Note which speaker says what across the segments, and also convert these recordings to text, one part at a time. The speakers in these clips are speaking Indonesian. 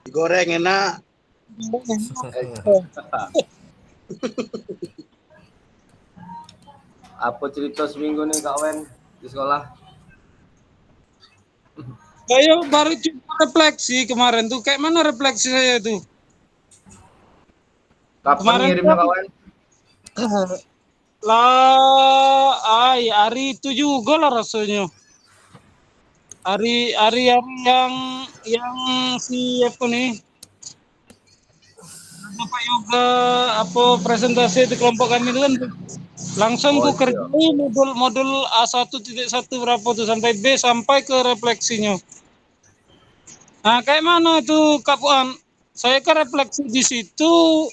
Speaker 1: Digoreng enak.
Speaker 2: Apa cerita seminggu nih Kak Wen di sekolah?
Speaker 3: Saya baru coba refleksi kemarin tuh. Kayak mana refleksi saya tuh?
Speaker 2: Kapan
Speaker 3: Kemarin
Speaker 2: ngirimnya
Speaker 3: kan
Speaker 2: Kak Wen?
Speaker 3: hari itu juga lah rasanya. Hari yang si apa nih? Bapak Yoga apa presentasi di kelompok kami itu kan langsung ku kerjain modul A1.1 berapa tuh sampai B sampai ke refleksinya. Nah, kayak mana tuh Kak Puan? Saya kan refleksi di situ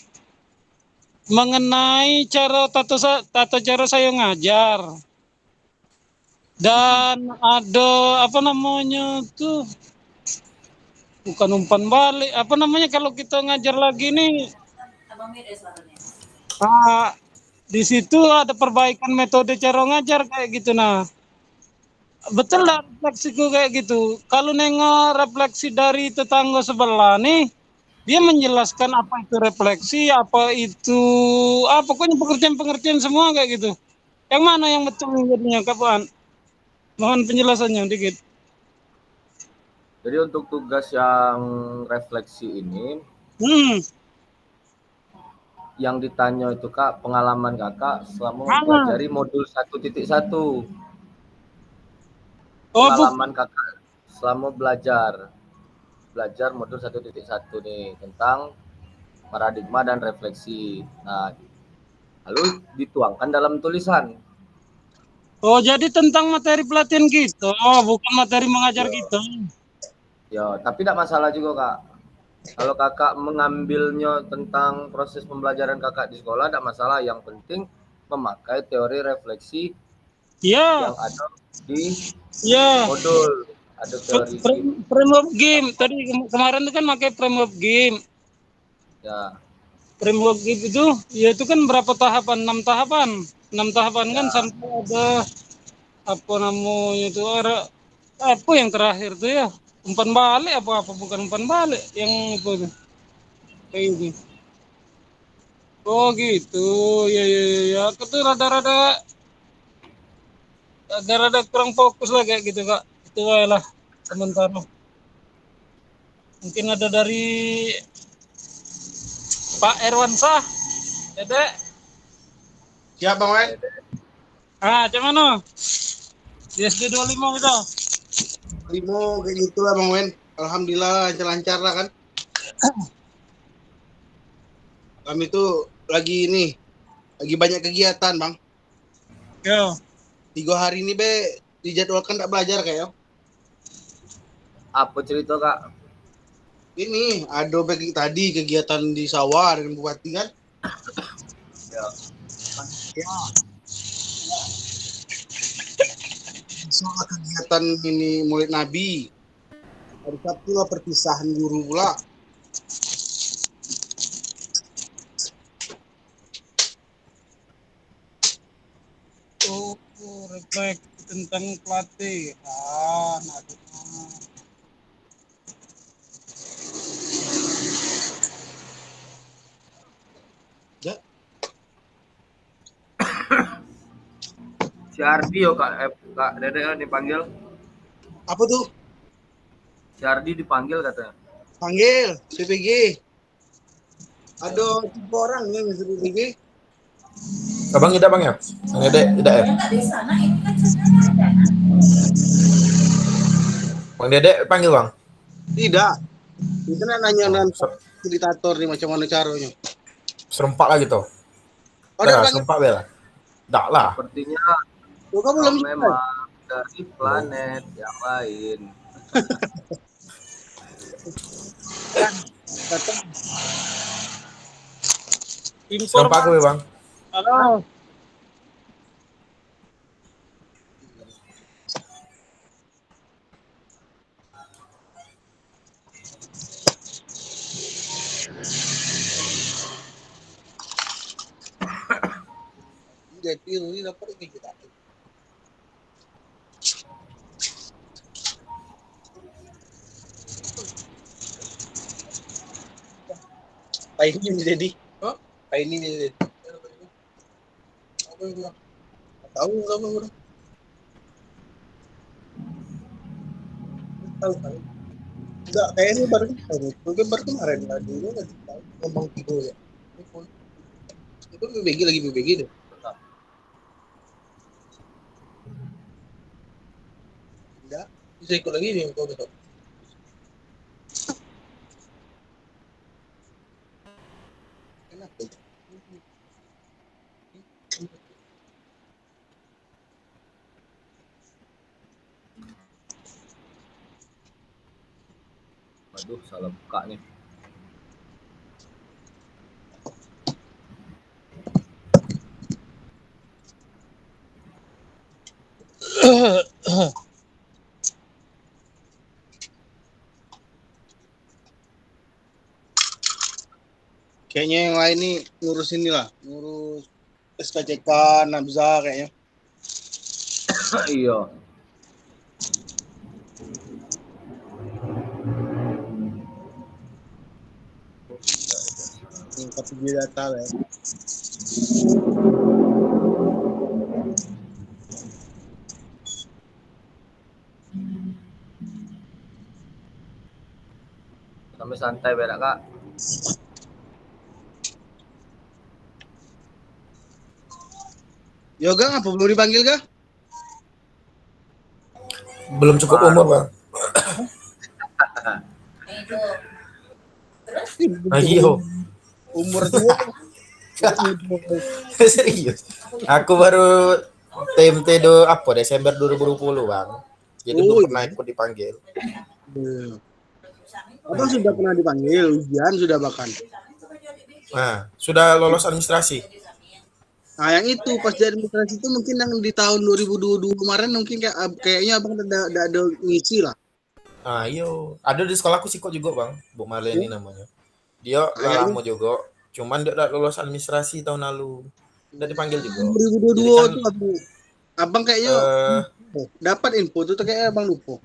Speaker 3: mengenai tata cara saya ngajar. Dan ada apa namanya tuh bukan umpan balik, apa namanya kalau kita ngajar lagi nih? Di situ ada perbaikan metode cara ngajar kayak gitu. Nah, betul lah refleksiku kayak gitu. Kalau nengok refleksi dari tetangga sebelah nih, dia menjelaskan apa itu refleksi, apa itu, pokoknya pengertian-pengertian semua kayak gitu. Yang mana yang betul jadinya, Kapan? Mohon penjelasannya dikit.
Speaker 2: Jadi untuk tugas yang refleksi ini, yang ditanya itu Kak, pengalaman Kakak selama mempelajari modul 1.1. Pengalaman Kakak selama belajar modul 1.1 nih tentang paradigma dan refleksi. Nah, lalu dituangkan dalam tulisan.
Speaker 3: Oh, jadi tentang materi pelatihan gitu, bukan materi mengajar gitu.
Speaker 2: Ya, tapi tidak masalah juga Kak. Kalau Kakak mengambilnya tentang proses pembelajaran Kakak di sekolah, tidak masalah. Yang penting memakai teori refleksi yang ada di modul. Ada teori
Speaker 3: framework game. Tadi kemarin itu kan pakai framework game.
Speaker 2: Ya.
Speaker 3: Framework game itu, ya itu kan berapa tahapan? 6 tahapan. 6 tahapan kan sampai ada apa namanya itu apa yang terakhir tuh ya? Umpan balik apa bukan umpan balik yang apa tuh? Kayak gitu. Oh gitu. Ya. Aku tuh rada-rada kurang fokus lah kayak gitu Kak. Itu lah sementara. Mungkin ada dari Pak Erwansyah. Dede.
Speaker 1: Siap Bang Wen?
Speaker 3: Cuman no. Di SD 25 kita.
Speaker 1: Limo kayak gitulah Bang Wen. Alhamdulillah lancar-lancar lah kan. Kami tuh lagi banyak kegiatan Bang.
Speaker 3: Yo.
Speaker 1: 3 hari ini dijadwalkan tak belajar kayak.
Speaker 2: Apa cerita Kak?
Speaker 1: Ini ada tadi kegiatan di sawah dengan bupati kan?
Speaker 2: Ya.
Speaker 1: Soal kegiatan ini Maulid Nabi. Hari Sabtu lah perpisahan guru pula.
Speaker 3: Oh, refleksi tentang pelatih.
Speaker 1: Ya.
Speaker 2: Si Ardi yo Kak Dede dipanggil.
Speaker 1: Apa tuh?
Speaker 2: Si Ardi dipanggil katanya.
Speaker 1: Panggil PPG. Ada 3 orang yang masuk PPG.
Speaker 4: Abang tidak bang ya? Tidak ya? Bang Dede panggil bang?
Speaker 1: Tidak. Itu nanya fasilitator nih macam mana caranya.
Speaker 4: Serempak lah gitu. Serempak bela. Tak lah.
Speaker 2: Sepertinya
Speaker 1: kamu
Speaker 2: memang dari planet yang lain.
Speaker 4: Serempak gue bang.
Speaker 3: Halo.
Speaker 1: Jadi ini dapat kita. Pak ini jadi. Oh, Pak ini jadi. Apa yang bilang? Tahu nggak bang? Tahu. Enggak, kayaknya baru kemarin. Mungkin baru kemarin lah dulu nggak tahu ngomong gitu ya. Itu BBG deh. Enggak, bisa ikut lagi nih kau besok. Kenapa?
Speaker 2: Waduh, salah buka nih.
Speaker 1: Kayaknya yang lain nih ngurus inilah, ngurus SKCK, Nabza kayaknya.
Speaker 2: Iya.
Speaker 1: Tapi dia data ya.
Speaker 2: Sampai santai berak kak.
Speaker 1: Yoga apa belum dipanggil kah?
Speaker 4: Belum cukup umur, Bang. Ayo.
Speaker 1: Umur tua.
Speaker 4: Serius. Aku baru TMT apa Desember 2020, Bang. Jadi belum pernah ikut dipanggil.
Speaker 1: Abang sudah pernah dipanggil, ujian sudah bahkan.
Speaker 4: Nah, sudah lolos administrasi.
Speaker 1: Nah, yang itu pas di administrasi itu mungkin yang di tahun 2022 kemarin mungkin kayaknya abang ada ngisi lah.
Speaker 4: Ah, iyo. Ada di sekolahku sih kok juga, Bang. Bu Marleni namanya. Dia lama juga. Cuman dia udah lolos administrasi tahun lalu. Udah dipanggil juga.
Speaker 1: 2022 itu abang kayaknya dapat info itu kayaknya abang lupa.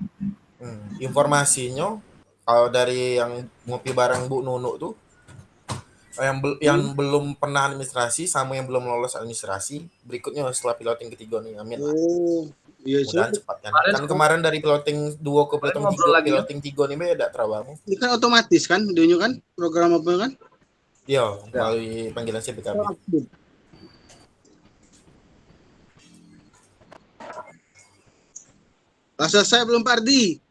Speaker 4: Informasinya kalau dari yang ngopi bareng Bu Nunu tuh yang belum pernah administrasi sama yang belum lolos administrasi berikutnya setelah piloting ketiga nih, amin lah.
Speaker 1: Iya sih.
Speaker 4: Mudah cepat kan kemarin dari piloting 2 ke piloting 3 piloting 3 nih beda terabang.
Speaker 1: Ini kan otomatis kan dia kan program apa kan?
Speaker 4: Iya, melalui panggilan CPKB.
Speaker 1: Selesai belum Pak Ardi?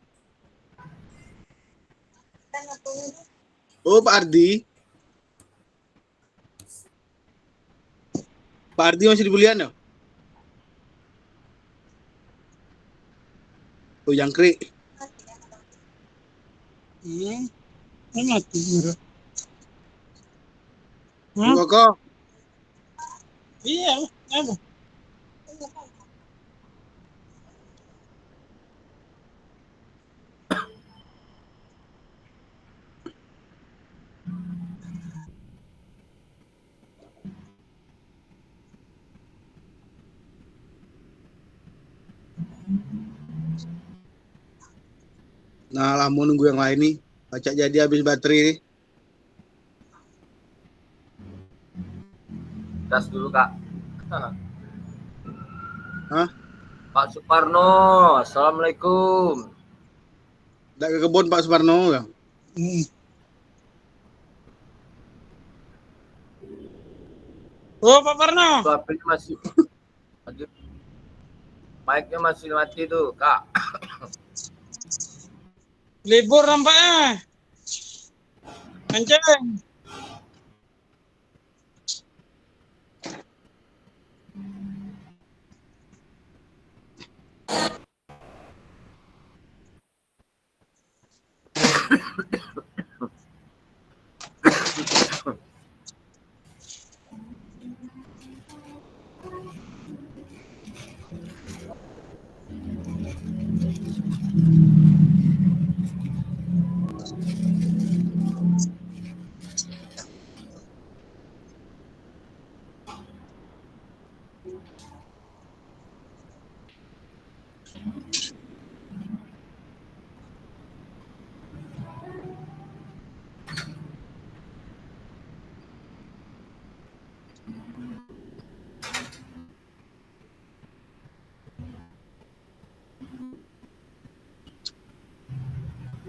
Speaker 1: Oh Pak Ardi. Pak Ardi masih di Bulian ya? Oh Jangkrik.
Speaker 3: Mati.
Speaker 1: Kok?
Speaker 3: Iya, apa?
Speaker 1: Nah, lah mau nunggu yang lain nih. Baca jadi habis baterai nih.
Speaker 2: Gas dulu kak.
Speaker 1: Hah?
Speaker 2: Pak Suparno, assalamualaikum.
Speaker 1: Nggak ke kebun Pak Suparno ya?
Speaker 3: Oh Pak Parno.
Speaker 2: HP-nya masih mic-nya masih mati tuh kak.
Speaker 3: Libur nampaknya. Kenceng.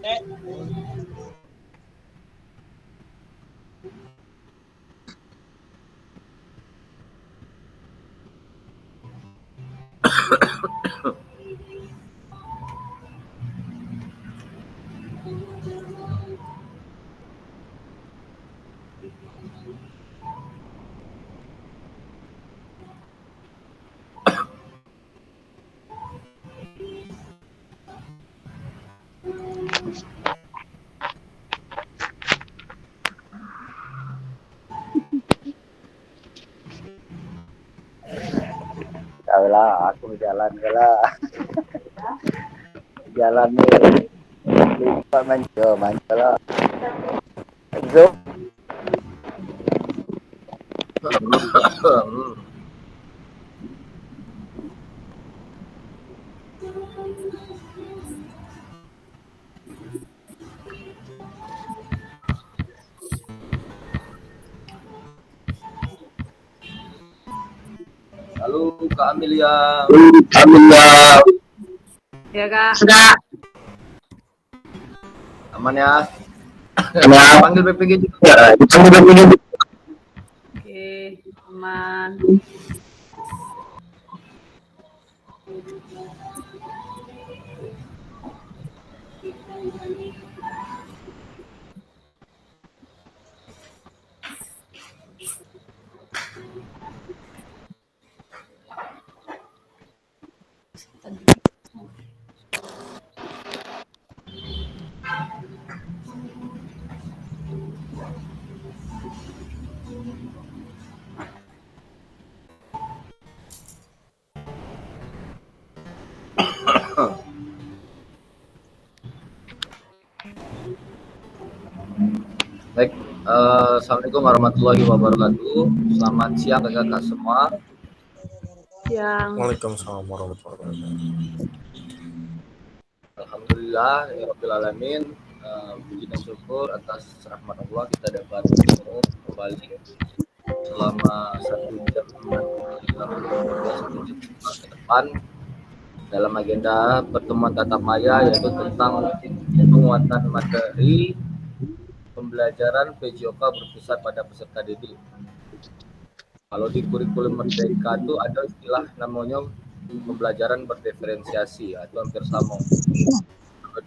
Speaker 5: Tahu lah, aku jalan ke lah. Jalan nih. Lupa manjo lah. Zoom.
Speaker 2: Halo Kak Amelia.
Speaker 6: Ya Kak.
Speaker 2: Aman ya? Panggil BPG juga.
Speaker 6: Oke, aman.
Speaker 2: Baik, Assalamualaikum warahmatullahi wabarakatuh. Selamat siang kakak-kakak semua.
Speaker 6: Siang.
Speaker 4: Waalaikumsalam warahmatullahi wabarakatuh.
Speaker 2: Alhamdulillah, ya Rabbil Alamin. Puji dan syukur atas rahmat Allah kita dapat bertemu kembali selama 1 jam ke depan dalam agenda pertemuan tatap maya, yaitu tentang penguatan materi pembelajaran PJOK berpusat pada peserta didik. Kalau di kurikulum Merdeka itu ada istilah namanya pembelajaran berdiferensiasi atau hampir sama.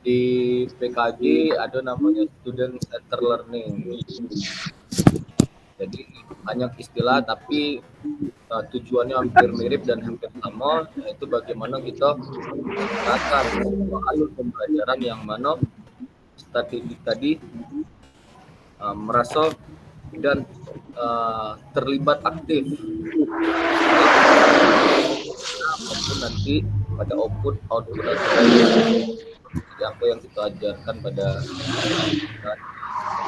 Speaker 2: Di PKG ada namanya student center learning. Jadi banyak istilah tapi tujuannya hampir mirip dan hampir sama, yaitu bagaimana kita menciptakan sebuah alur pembelajaran yang mana statistik tadi merasa dan terlibat aktif maupun nanti pada output apa yang kita ajarkan pada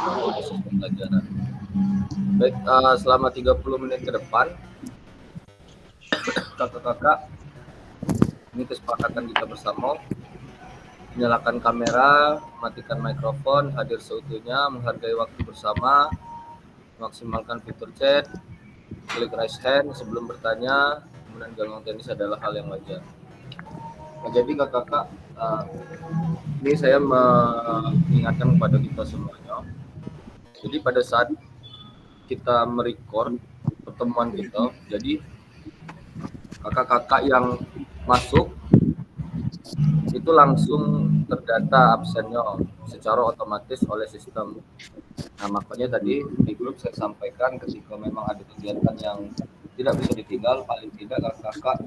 Speaker 2: proses pembelajaran. Baik, selama 30 menit ke depan kakak-kakak, ini kesepakatan kita bersama, nyalakan kamera, matikan mikrofon, hadir seutuhnya, menghargai waktu bersama, maksimalkan fitur chat, klik raise hand sebelum bertanya, kemudian gangguan teknis adalah hal yang wajar. Nah, jadi kakak-kakak, ini saya mengingatkan kepada kita semuanya. Jadi pada saat kita merecord pertemuan kita, jadi kakak-kakak yang masuk itu langsung terdata absennya secara otomatis oleh sistem. Nah, makanya tadi di grup saya sampaikan ketika memang ada kegiatan yang tidak bisa ditinggal, paling tidak kakak-kakak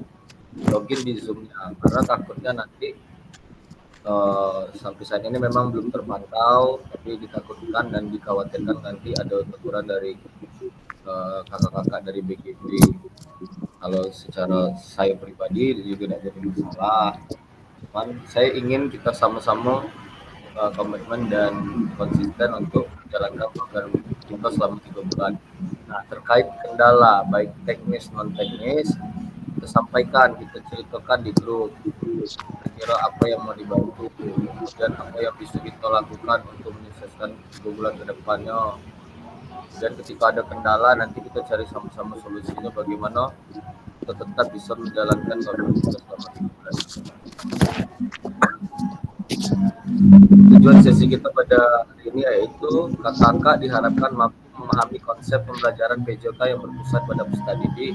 Speaker 2: login di Zoom-nya, karena takutnya nanti sampai saat ini memang belum terpantau, tapi ditakutkan dan dikhawatirkan nanti ada teguran dari kakak-kakak dari BGB. Kalau secara saya pribadi juga tidak jadi masalah, cuman saya ingin kita sama-sama komitmen dan konsisten untuk menjalankan program kita selama 3 bulan. Nah, terkait kendala baik teknis non teknis, kita sampaikan, kita ceritakan di grup kira apa yang mau dibantu dan apa yang bisa kita lakukan untuk menyelesaikan 2 bulan ke depannya. Dan ketika ada kendala nanti kita cari sama-sama solusinya bagaimana kita tetap bisa menjalankan program kita selama 3 bulan. Tujuan sesi kita pada hari ini yaitu kakak diharapkan mampu memahami konsep pembelajaran PJOK yang berpusat pada peserta didik,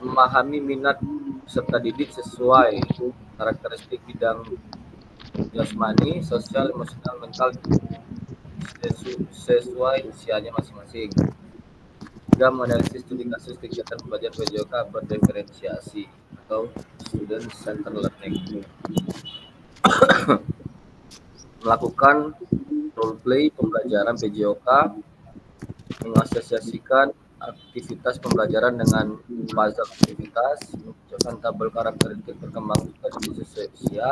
Speaker 2: memahami minat peserta didik sesuai karakteristik bidang jasmani, sosial, emosional, mental sesuai usianya masing-masing. Juga menganalisis studi kasus kegiatan pembelajaran PJOK berdiferensiasi atau student centered learning. Melakukan role play pembelajaran PJOK, mengasosiasikan aktivitas pembelajaran dengan puzzle aktivitas, menunjukkan tabel karakteristik perkembangan sesuai usia,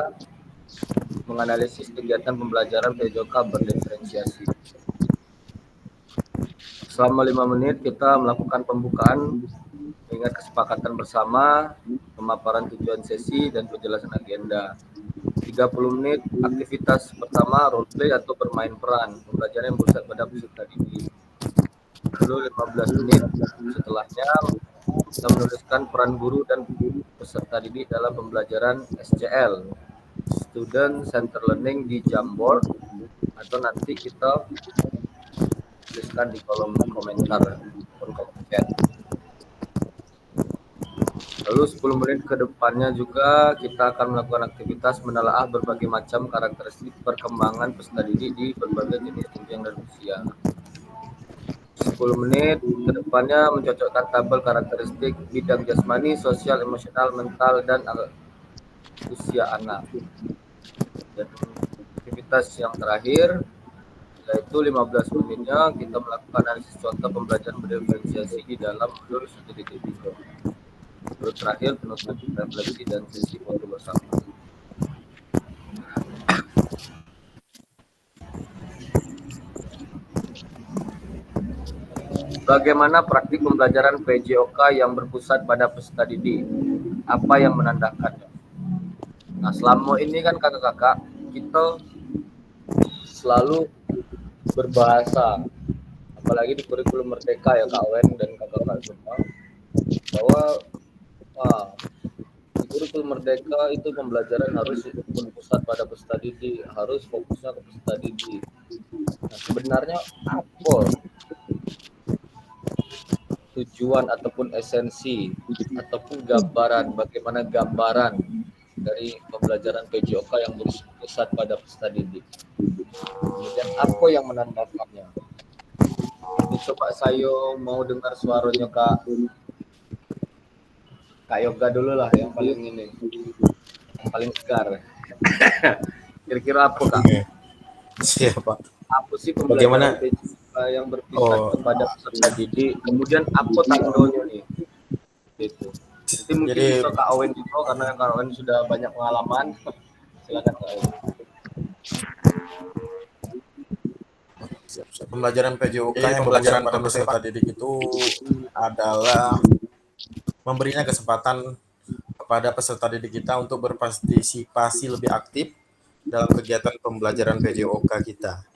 Speaker 2: menganalisis kegiatan pembelajaran PJOK berdiferensiasi. Selama 5 menit kita melakukan pembukaan, mengingat kesepakatan bersama, pemaparan tujuan sesi, dan penjelasan agenda. 30 menit aktivitas pertama roleplay atau bermain peran, pembelajaran yang berpusat pada peserta didik. Lalu 15 menit setelahnya kita menuliskan peran guru dan peserta didik dalam pembelajaran SCL, Student Center Learning, di Jamboard, atau nanti kita tuliskan di kolom komentar chat. Lalu 10 menit ke depannya juga kita akan melakukan aktivitas menelaah berbagai macam karakteristik perkembangan peserta didik di berbagai jenis jenjang dan usia. 10 menit ke depannya mencocokkan tabel karakteristik bidang jasmani, sosial, emosional, mental, dan usia anak. Dan aktivitas yang terakhir yaitu 15 menitnya kita melakukan analisis contoh pembelajaran berdiferensiasi di dalam modul studi video. Lalu terakhir penutup refleksi dan sesi foto bersama. Bagaimana praktik pembelajaran PJOK yang berpusat pada peserta didik? Apa yang menandakannya? Nah, selama ini kan kakak-kakak kita selalu berbahasa, apalagi di kurikulum Merdeka ya Kak Wen dan kakak-kakak semua, bahwa di kurikulum Merdeka itu pembelajaran harus berpusat pada peserta didik, harus fokusnya ke peserta didik. Nah, sebenarnya apa tujuan ataupun esensi ataupun gambaran, bagaimana gambaran dari pembelajaran PJOK yang berpusat pada peserta didik? Kemudian apa yang menandakannya? Ini coba saya mau dengar suaranya Kak Yoga dulu lah, yang paling ini, yang paling segar. Kira-kira apa Kak?
Speaker 4: Siapa?
Speaker 2: Apa sih pembelajaran PJOK yang berpusat kepada peserta didik? Kemudian apa tanggalnya nih? Gitu. Nanti mungkin bisa Kak Owen juga, karena Kak Owen sudah banyak pengalaman. Silakan Kak Owen.
Speaker 4: Pembelajaran PJOK yang pembelajaran pada peserta didik itu adalah memberinya kesempatan kepada peserta didik kita untuk berpartisipasi lebih aktif dalam kegiatan pembelajaran PJOK kita.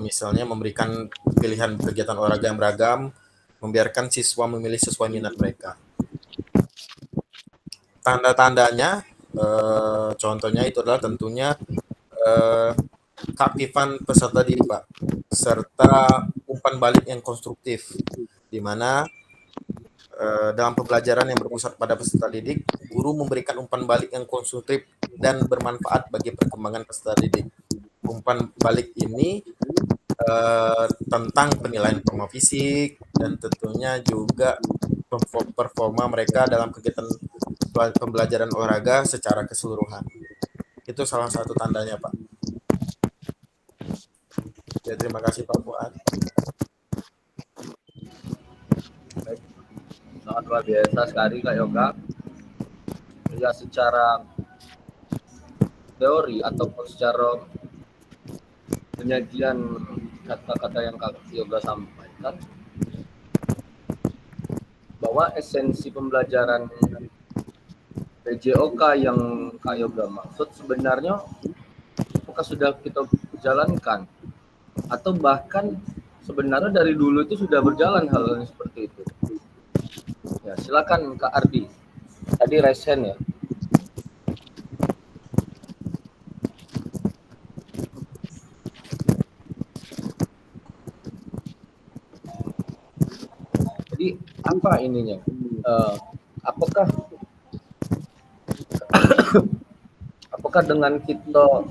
Speaker 4: Misalnya memberikan pilihan kegiatan olahraga yang beragam, membiarkan siswa memilih sesuai minat mereka. Tanda-tandanya, contohnya itu adalah tentunya keaktifan peserta didik, Pak, serta umpan balik yang konstruktif, di mana dalam pembelajaran yang berpusat pada peserta didik, guru memberikan umpan balik yang konstruktif dan bermanfaat bagi perkembangan peserta didik. Umpan balik ini tentang penilaian performa fisik dan tentunya juga performa mereka dalam kegiatan pembelajaran olahraga secara keseluruhan. Itu salah satu tandanya, Pak. Ya, terima kasih Pak Fuad.
Speaker 2: Sangat luar biasa sekali Kak Yoga. Ya, secara teori ataupun secara penyajian kata-kata yang Kak Yoga sampaikan, bahwa esensi pembelajaran PJOK yang Kak Yoga maksud sebenarnya apakah sudah kita jalankan atau bahkan sebenarnya dari dulu itu sudah berjalan hal seperti itu. Ya, silakan Kak Ardi. Tadi resen ya. apa ininya? Apakah apakah dengan kita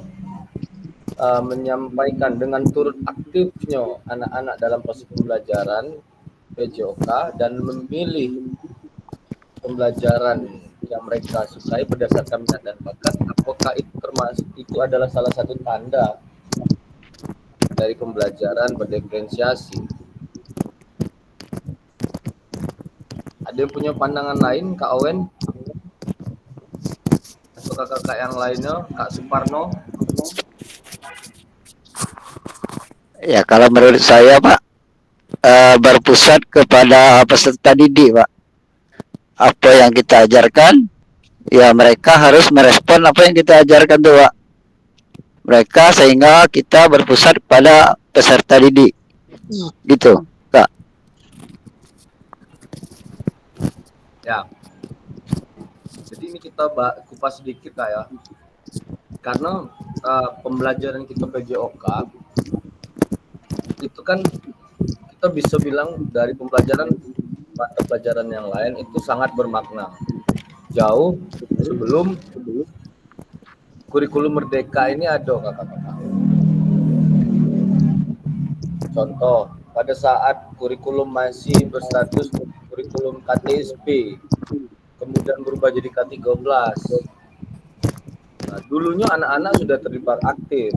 Speaker 2: menyampaikan dengan turut aktifnya anak-anak dalam proses pembelajaran PJOK dan memilih pembelajaran yang mereka sukai berdasarkan minat dan bakat, apakah itu adalah salah satu tanda dari pembelajaran berdiferensiasi? Ada yang punya pandangan lain, Kak Owen? Atau kakak-kakak yang lainnya, Kak Suparno?
Speaker 5: Ya, kalau menurut saya, Pak, berpusat kepada peserta didik, Pak. Apa yang kita ajarkan, ya mereka harus merespon apa yang kita ajarkan tuh, Pak. Mereka sehingga kita berpusat pada peserta didik. Gitu, Kak.
Speaker 2: Ya. Jadi ini kita kupas sedikit, Kak, ya. Karena pembelajaran kita PJOK itu kan kita bisa bilang dari pembelajaran mata pelajaran yang lain itu sangat bermakna. Jauh sebelum kurikulum merdeka ini ada, kakak-kakak. Contoh, pada saat kurikulum masih berstatus kurikulum KTSP, kemudian berubah jadi K13. Nah, dulunya anak-anak sudah terlibat aktif.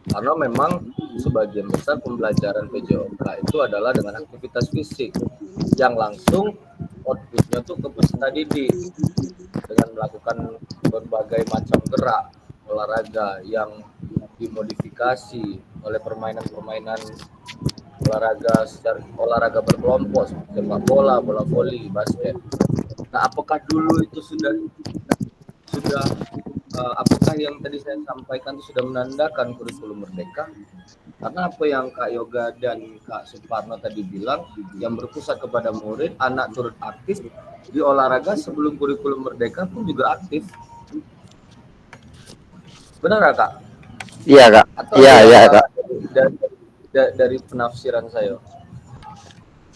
Speaker 2: Karena memang sebagian besar pembelajaran PJOK itu adalah dengan aktivitas fisik yang langsung outputnya tuh ke peserta didik dengan melakukan berbagai macam gerak olahraga yang dimodifikasi oleh permainan-permainan olahraga berkelompok seperti sepak bola, bola voli, basket. Nah, apakah dulu itu sudah apakah yang tadi saya sampaikan itu sudah menandakan kurikulum merdeka? Karena apa yang Kak Yoga dan Kak Suparno tadi bilang, yang berpusat kepada murid, anak turut aktif di olahraga sebelum kurikulum merdeka pun juga aktif. Benar nggak, Kak?
Speaker 5: Iya, Kak. Iya, Kak.
Speaker 2: Dari penafsiran saya.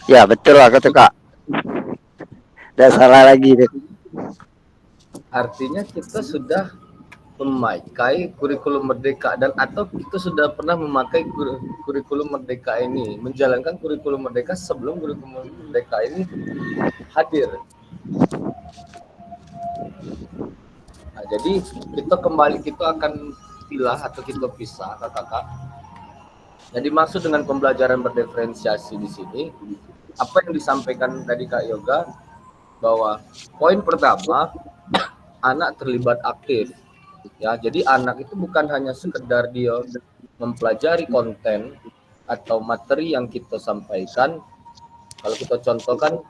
Speaker 5: Ya, betul lah, Kak. Tidak salah lagi deh.
Speaker 2: Artinya kita sudah memakai kurikulum merdeka dan atau kita sudah pernah memakai kurikulum merdeka ini, menjalankan kurikulum merdeka sebelum kurikulum merdeka ini hadir. Nah, jadi kita akan pilah atau kita pisah, kakak-kakak. Jadi maksud dengan pembelajaran berdiferensiasi di sini, apa yang disampaikan tadi Kak Yoga, bahwa poin pertama, anak terlibat aktif. Ya, jadi anak itu bukan hanya sekedar dia mempelajari konten atau materi yang kita sampaikan. Kalau kita contohkan,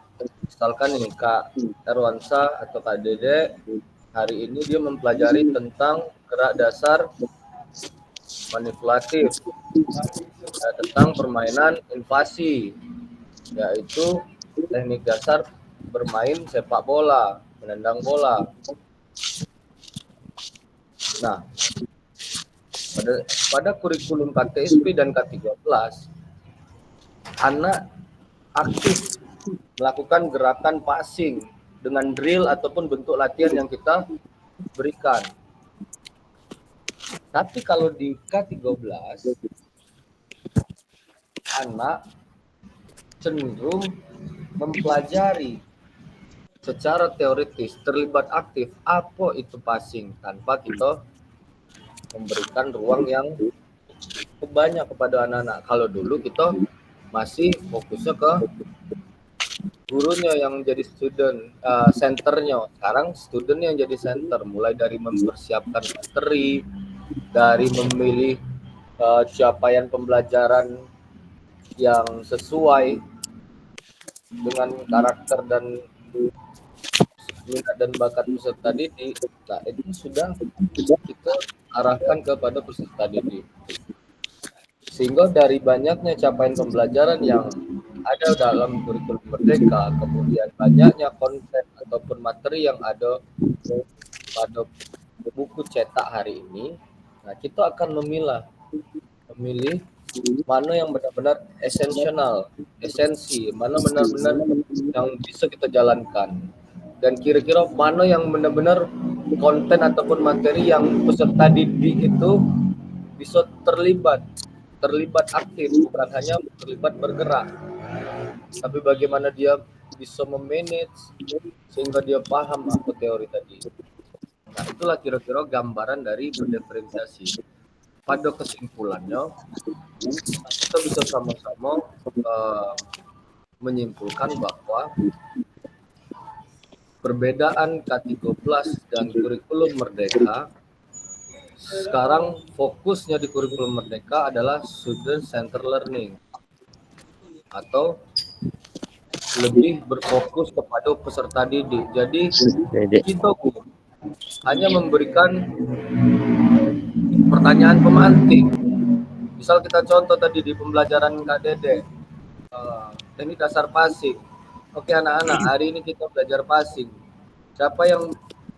Speaker 2: misalkan ini Kak Erwansa atau Kak Dede, hari ini dia mempelajari tentang gerak dasar manipulatif, ya, tentang permainan invasi, yaitu teknik dasar bermain sepak bola, menendang bola. Nah, pada kurikulum KTSP dan K13, anak aktif melakukan gerakan passing dengan drill ataupun bentuk latihan yang kita berikan. Tapi kalau di K13, anak cenderung mempelajari secara teoritis, terlibat aktif apa itu passing tanpa kita memberikan ruang yang banyak kepada anak-anak. Kalau dulu kita masih fokusnya ke gurunya yang jadi senternya. Sekarang studentnya yang jadi center, mulai dari mempersiapkan materi, dari memilih capaian pembelajaran yang sesuai dengan karakter dan minat dan bakat peserta didik. Nah, itu sudah kita arahkan kepada peserta didik. Sehingga dari banyaknya capaian pembelajaran yang ada dalam kurikulum merdeka, kemudian banyaknya konten ataupun materi yang ada pada buku cetak hari ini, nah kita akan memilih mana yang benar-benar esensi, mana benar-benar yang bisa kita jalankan. Dan kira-kira mana yang benar-benar konten ataupun materi yang peserta didik itu bisa terlibat aktif, bukan hanya terlibat bergerak, tapi bagaimana dia bisa memanage sehingga dia paham apa teori tadi. Nah, itulah kira-kira gambaran dari berdiferensiasi. Pada kesimpulannya, kita bisa sama-sama menyimpulkan bahwa perbedaan K13 dan kurikulum Merdeka, sekarang fokusnya di kurikulum Merdeka adalah student center learning, atau lebih berfokus kepada peserta didik. Jadi kita hanya memberikan pertanyaan pemantik. Misal kita contoh tadi di pembelajaran KDD, teknik dasar passing. Oke anak-anak, hari ini kita belajar passing. Siapa yang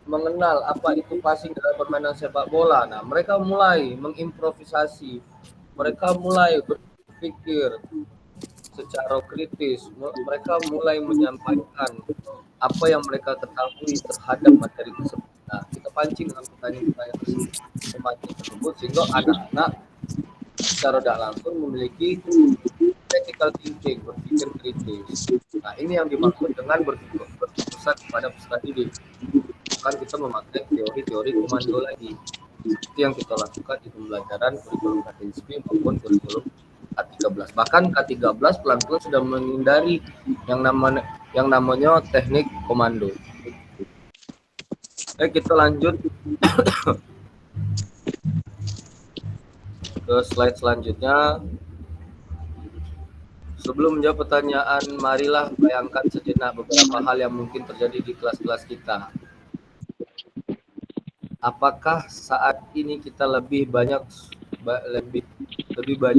Speaker 2: mengenal apa itu passing dalam permainan sepak bola? Nah, mereka mulai mengimprovisasi. Mereka mulai berpikir secara kritis. Mereka mulai menyampaikan apa yang mereka ketahui terhadap materi tersebut. Nah, kita pancing dengan pertanyaan-pertanyaan tersebut sehingga anak-anak secara tidak langsung memiliki critical thinking, berpikir kritis. Nah, ini yang dimaksud dengan berpusat pada peserta didik. Bukan kita memakai teori-teori komando lagi. Itu yang kita lakukan di pembelajaran kurikulum KTSP maupun kurikulum K13. Bahkan K13 pelan-pelan sudah menghindari yang namanya teknik komando. Kita lanjut ke slide selanjutnya. Sebelum menjawab pertanyaan, marilah bayangkan sejenak beberapa hal yang mungkin terjadi di kelas-kelas kita. Apakah saat ini kita lebih banyak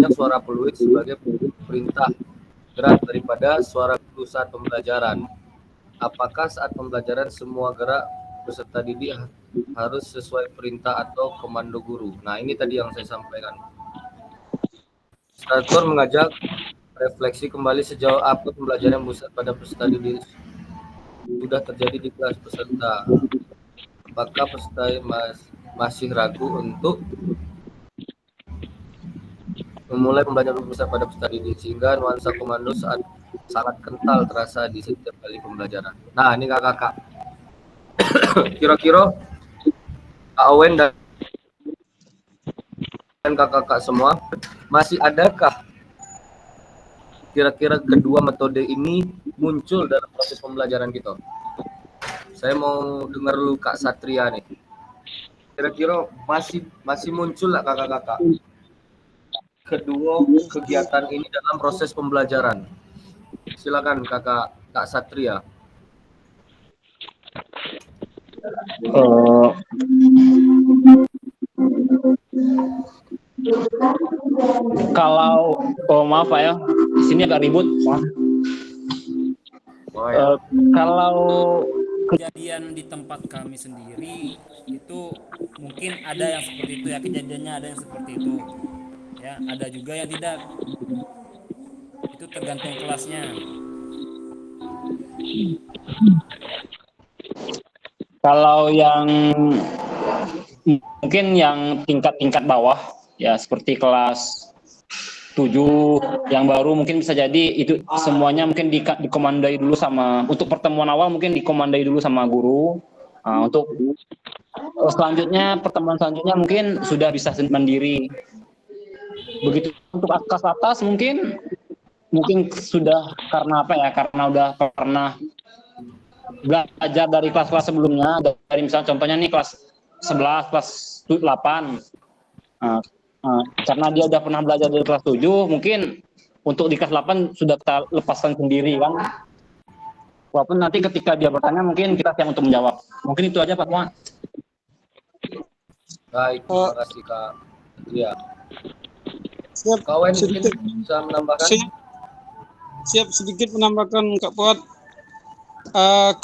Speaker 2: suara peluit sebagai perintah gerak daripada suara guru saat pembelajaran? Apakah saat pembelajaran semua gerak peserta didik harus sesuai perintah atau komando guru? Nah, ini tadi yang saya sampaikan. Instruktur mengajak refleksi kembali sejauh apa pembelajaran pusat pada peserta didik sudah terjadi di kelas peserta. Apakah peserta masih ragu untuk memulai pembelajaran pusat pada peserta didik sehingga nuansa komando sangat kental terasa di setiap kali pembelajaran. Nah, ini kakak-kakak. Kira-kira Kak Owen dan kakak-kakak semua, masih adakah kira-kira kedua metode ini muncul dalam proses pembelajaran kita? Saya mau dengar dulu Kak Satria nih. Kira-kira masih muncul lah kakak-kakak kedua kegiatan ini dalam proses pembelajaran? Silakan Kak Satria.
Speaker 7: Kalau maaf Pak ya, di sini agak ribut. Kalau kejadian di tempat kami sendiri itu mungkin ada yang seperti itu ya, kejadiannya ada yang seperti itu. Ya, ada juga yang tidak. Itu tergantung kelasnya. Kalau yang mungkin yang tingkat-tingkat bawah ya seperti kelas 7 yang baru mungkin bisa jadi itu semuanya mungkin dikomandai dulu sama, untuk pertemuan awal mungkin dikomandai dulu sama guru. Untuk selanjutnya pertemuan selanjutnya mungkin sudah bisa mandiri. Begitu untuk kelas atas mungkin sudah karena apa ya, karena udah pernah belajar dari kelas-kelas sebelumnya, dari misalnya contohnya nih kelas 11, kelas 8. Karena dia udah pernah belajar dari kelas 7, mungkin untuk di kelas 8 sudah kita lepaskan sendiri kan. Walaupun nanti ketika dia bertanya mungkin kita siap untuk menjawab. Mungkin itu aja Pak Muhammad.
Speaker 2: Baik, terima kasih Kak. Iya.
Speaker 3: Siap.
Speaker 2: Kawan mungkin bisa menambahkan?
Speaker 3: Siap sedikit menambahkan Kak Fuad.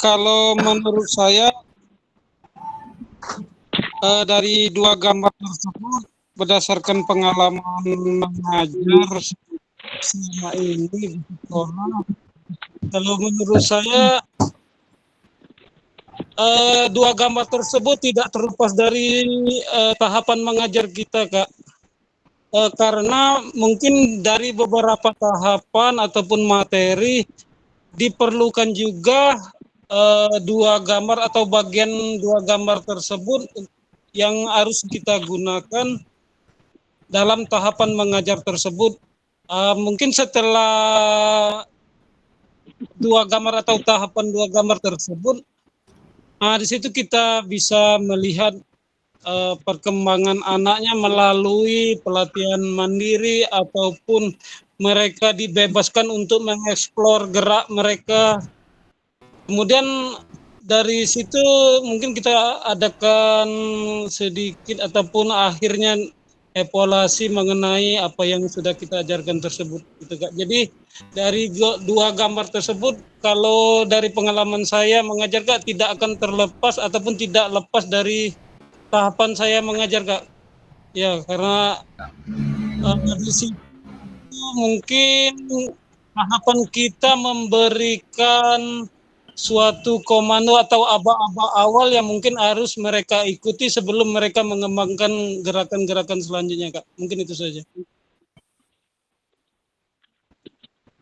Speaker 3: Kalau menurut saya dari dua gambar tersebut berdasarkan pengalaman mengajar selama ini di sekolah, kalau menurut saya dua gambar tersebut tidak terlepas dari tahapan mengajar kita, Kak. Karena mungkin dari beberapa tahapan ataupun materi diperlukan juga dua gambar atau bagian dua gambar tersebut yang harus kita gunakan dalam tahapan mengajar tersebut. Mungkin setelah dua gambar atau tahapan dua gambar tersebut, di situ kita bisa melihat perkembangan anaknya melalui pelatihan mandiri ataupun mereka dibebaskan untuk mengeksplor gerak mereka. Kemudian dari situ mungkin kita adakan sedikit ataupun akhirnya evaluasi mengenai apa yang sudah kita ajarkan tersebut, gitu, Kak. Jadi dari dua gambar tersebut, kalau dari pengalaman saya mengajar, Kak, tidak akan terlepas ataupun tidak lepas dari tahapan saya mengajar, Kak. Ya, karena di situ mungkin tahapan kita memberikan suatu komando atau aba-aba awal yang mungkin harus mereka ikuti sebelum mereka mengembangkan gerakan-gerakan selanjutnya, Kak. Mungkin itu saja.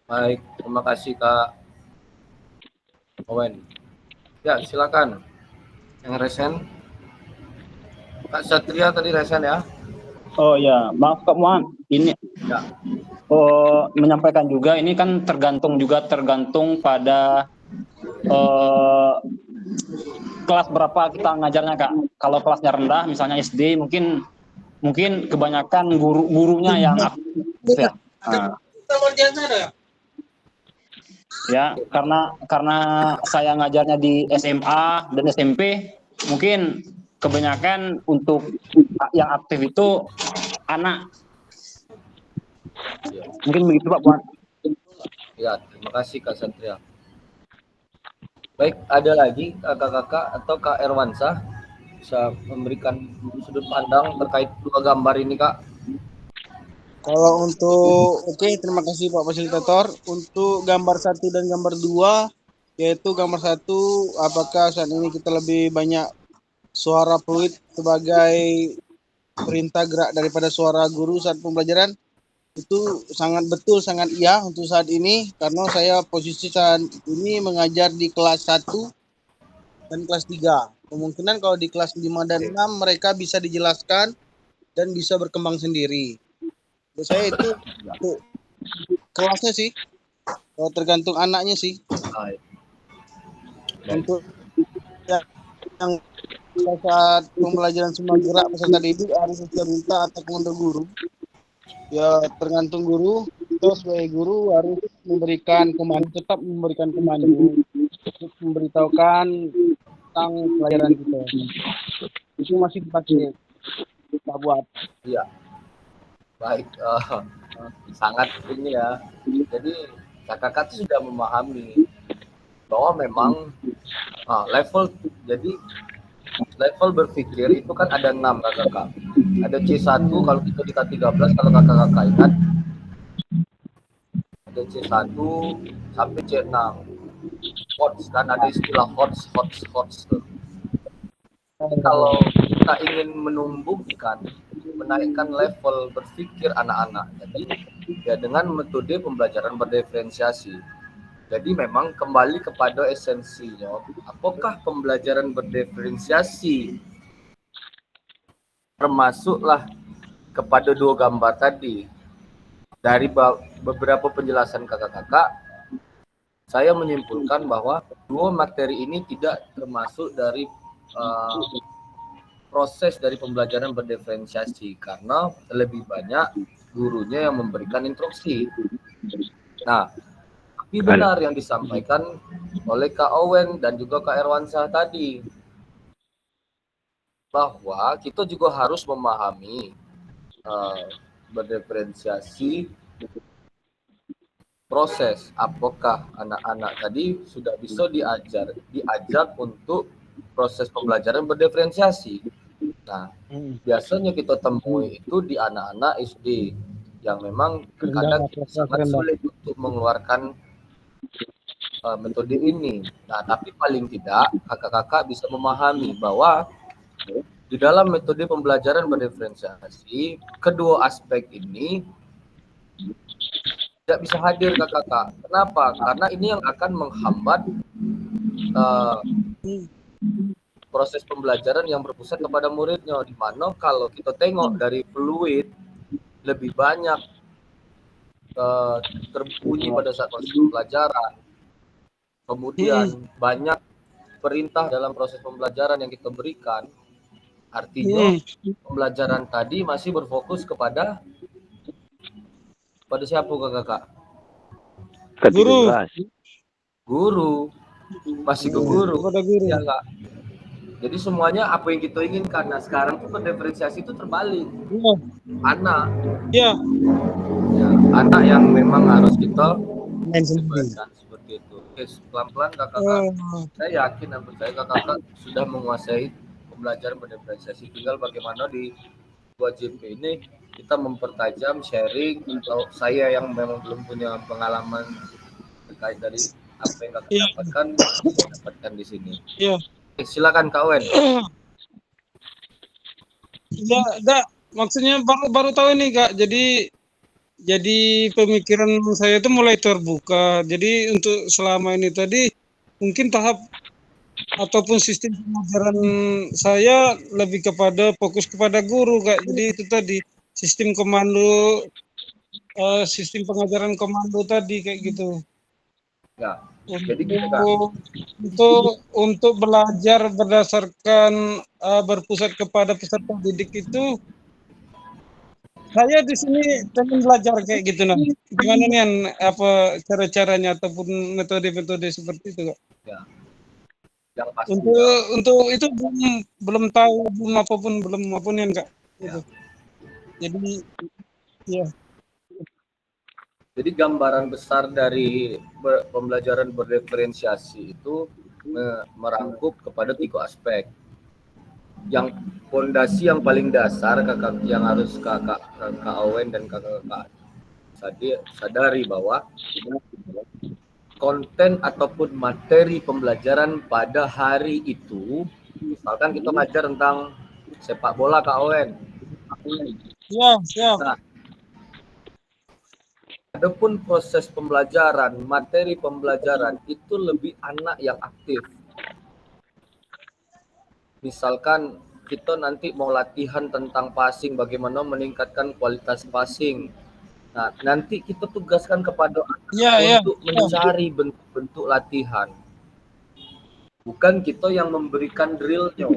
Speaker 2: Baik, terima kasih Kak Owen. Ya, silakan. Yang resen. Kak Satria tadi resen ya.
Speaker 7: Oh ya, maaf Kak Muan. Ini
Speaker 2: Ya.
Speaker 7: menyampaikan juga ini kan tergantung pada kelas berapa kita ngajarnya, Kak. Kalau kelasnya rendah, misalnya SD, mungkin kebanyakan gurunya yang aktif ya. Ya, karena saya ngajarnya di SMA dan SMP, mungkin kebanyakan untuk yang aktif itu anak.
Speaker 2: Ya.
Speaker 7: Mungkin begitu Pak Puan.
Speaker 2: Ya, terima kasih Kak Satria. Baik, ada lagi kakak-kakak atau Kak Erwansyah bisa memberikan sudut pandang terkait dua gambar ini, Kak?
Speaker 1: Kalau untuk terima kasih Pak Fasilitator. Untuk gambar 1 dan gambar 2, yaitu gambar 1, apakah saat ini kita lebih banyak suara fluid sebagai perintah gerak daripada suara guru saat pembelajaran? Itu sangat betul, sangat iya untuk saat ini, karena saya posisi saat ini mengajar di kelas 1 dan kelas 3. Kemungkinan kalau di kelas 5 dan 6 mereka bisa dijelaskan dan bisa berkembang sendiri. Menurut saya itu untuk kelasnya sih, tergantung anaknya sih.
Speaker 2: Baik.
Speaker 1: Untuk yang saat pembelajaran semua gerak peserta didik harus minta atau komando guru. Ya tergantung guru. Kita sebagai guru harus memberikan komando, tetap memberikan komando, untuk memberitahukan tentang pelajaran kita. Itu masih dipakai kita buat.
Speaker 2: Iya. Baik, sangat ini ya. Jadi kakak-kakak sudah memahami bahwa memang level berpikir itu kan ada 6 kakak-kakak. Ada C1 kalau kita di K13 kalau kakak-kakak ingat. Ada C1 sampai C6. HOTS kan ada istilah HOTS. Kalau kita ingin menumbuhkan, menaikkan level berpikir anak-anak, jadi ya dengan metode pembelajaran berdiferensiasi. Jadi memang kembali kepada esensinya, apakah pembelajaran berdiferensiasi termasuklah kepada dua gambar tadi. Dari beberapa penjelasan kakak-kakak, saya menyimpulkan bahwa dua materi ini tidak termasuk dari proses dari pembelajaran berdiferensiasi karena lebih banyak gurunya yang memberikan instruksi. Nah, tapi benar yang disampaikan oleh Kak Owen dan juga Kak Erwansyah tadi, bahwa kita juga harus memahami berdiferensiasi proses. Apakah anak-anak tadi sudah bisa diajak untuk proses pembelajaran berdiferensiasi? Nah, biasanya kita temui itu di anak-anak SD yang memang terkadang sangat sulit untuk mengeluarkan metode ini. Nah, tapi paling tidak kakak-kakak bisa memahami bahwa di dalam metode pembelajaran berdiferensiasi, kedua aspek ini tidak bisa hadir kakak-kakak. Kenapa? Karena ini yang akan menghambat proses pembelajaran yang berpusat kepada muridnya. Di mana kalau kita tengok dari fluid lebih banyak terbunyi pada saat proses pembelajaran. Kemudian banyak perintah dalam proses pembelajaran yang kita berikan. Artinya pembelajaran tadi masih berfokus kepada siapa kakak?
Speaker 3: Guru.
Speaker 2: Guru. Masih ke guru.
Speaker 3: Kepada guru.
Speaker 2: Ya, Kak. Jadi semuanya apa yang kita inginkan. Nah, sekarang tuh diferensiasi itu terbalik. Anak.
Speaker 3: Ya.
Speaker 2: Ya, anak yang memang harus kita sebarkan seperti itu. Oke, pelan-pelan kakak-kakak. Saya yakin dan percaya kakak-kakak sudah menguasai pembelajaran berdiferensiasi. Tinggal bagaimana di 2JP ini kita mempertajam sharing, atau saya yang memang belum punya pengalaman terkait dari apa yang kakak dapatkan, saya dapatkan di sini.
Speaker 3: Iya.
Speaker 2: Silakan Kak Wen.
Speaker 3: Ya, maksudnya baru tahu ini Kak. Jadi pemikiran saya itu mulai terbuka. Jadi untuk selama ini tadi mungkin tahap ataupun sistem pengajaran saya lebih kepada fokus kepada guru Kak. Jadi itu tadi sistem komando, sistem pengajaran komando tadi kayak gitu.
Speaker 2: Ya. Jadi gitu, Kak.
Speaker 3: Untuk belajar berdasarkan berpusat kepada peserta didik itu, saya di sini pengen belajar kayak gitu nah. Gimana nih apa cara-caranya ataupun metode-metode seperti itu Kak?
Speaker 2: Ya. Yang pasti
Speaker 3: untuk itu belum tahu belum apapun ya Kak.
Speaker 2: Ya.
Speaker 3: Gitu. Jadi ya.
Speaker 2: Jadi gambaran besar dari pembelajaran berdiferensiasi itu merangkup kepada 3 aspek. Yang fondasi yang paling dasar yang harus kakak Owen dan kakak sadari bahwa konten ataupun materi pembelajaran pada hari itu, misalkan kita ngajar tentang sepak bola Kak Owen.
Speaker 3: Ya, siap.
Speaker 2: Nah, adapun proses pembelajaran, materi pembelajaran itu lebih anak yang aktif. Misalkan kita nanti mau latihan tentang passing, bagaimana meningkatkan kualitas passing. Nah, nanti kita tugaskan kepada anak untuk mencari bentuk-bentuk latihan. Bukan kita yang memberikan drillnya.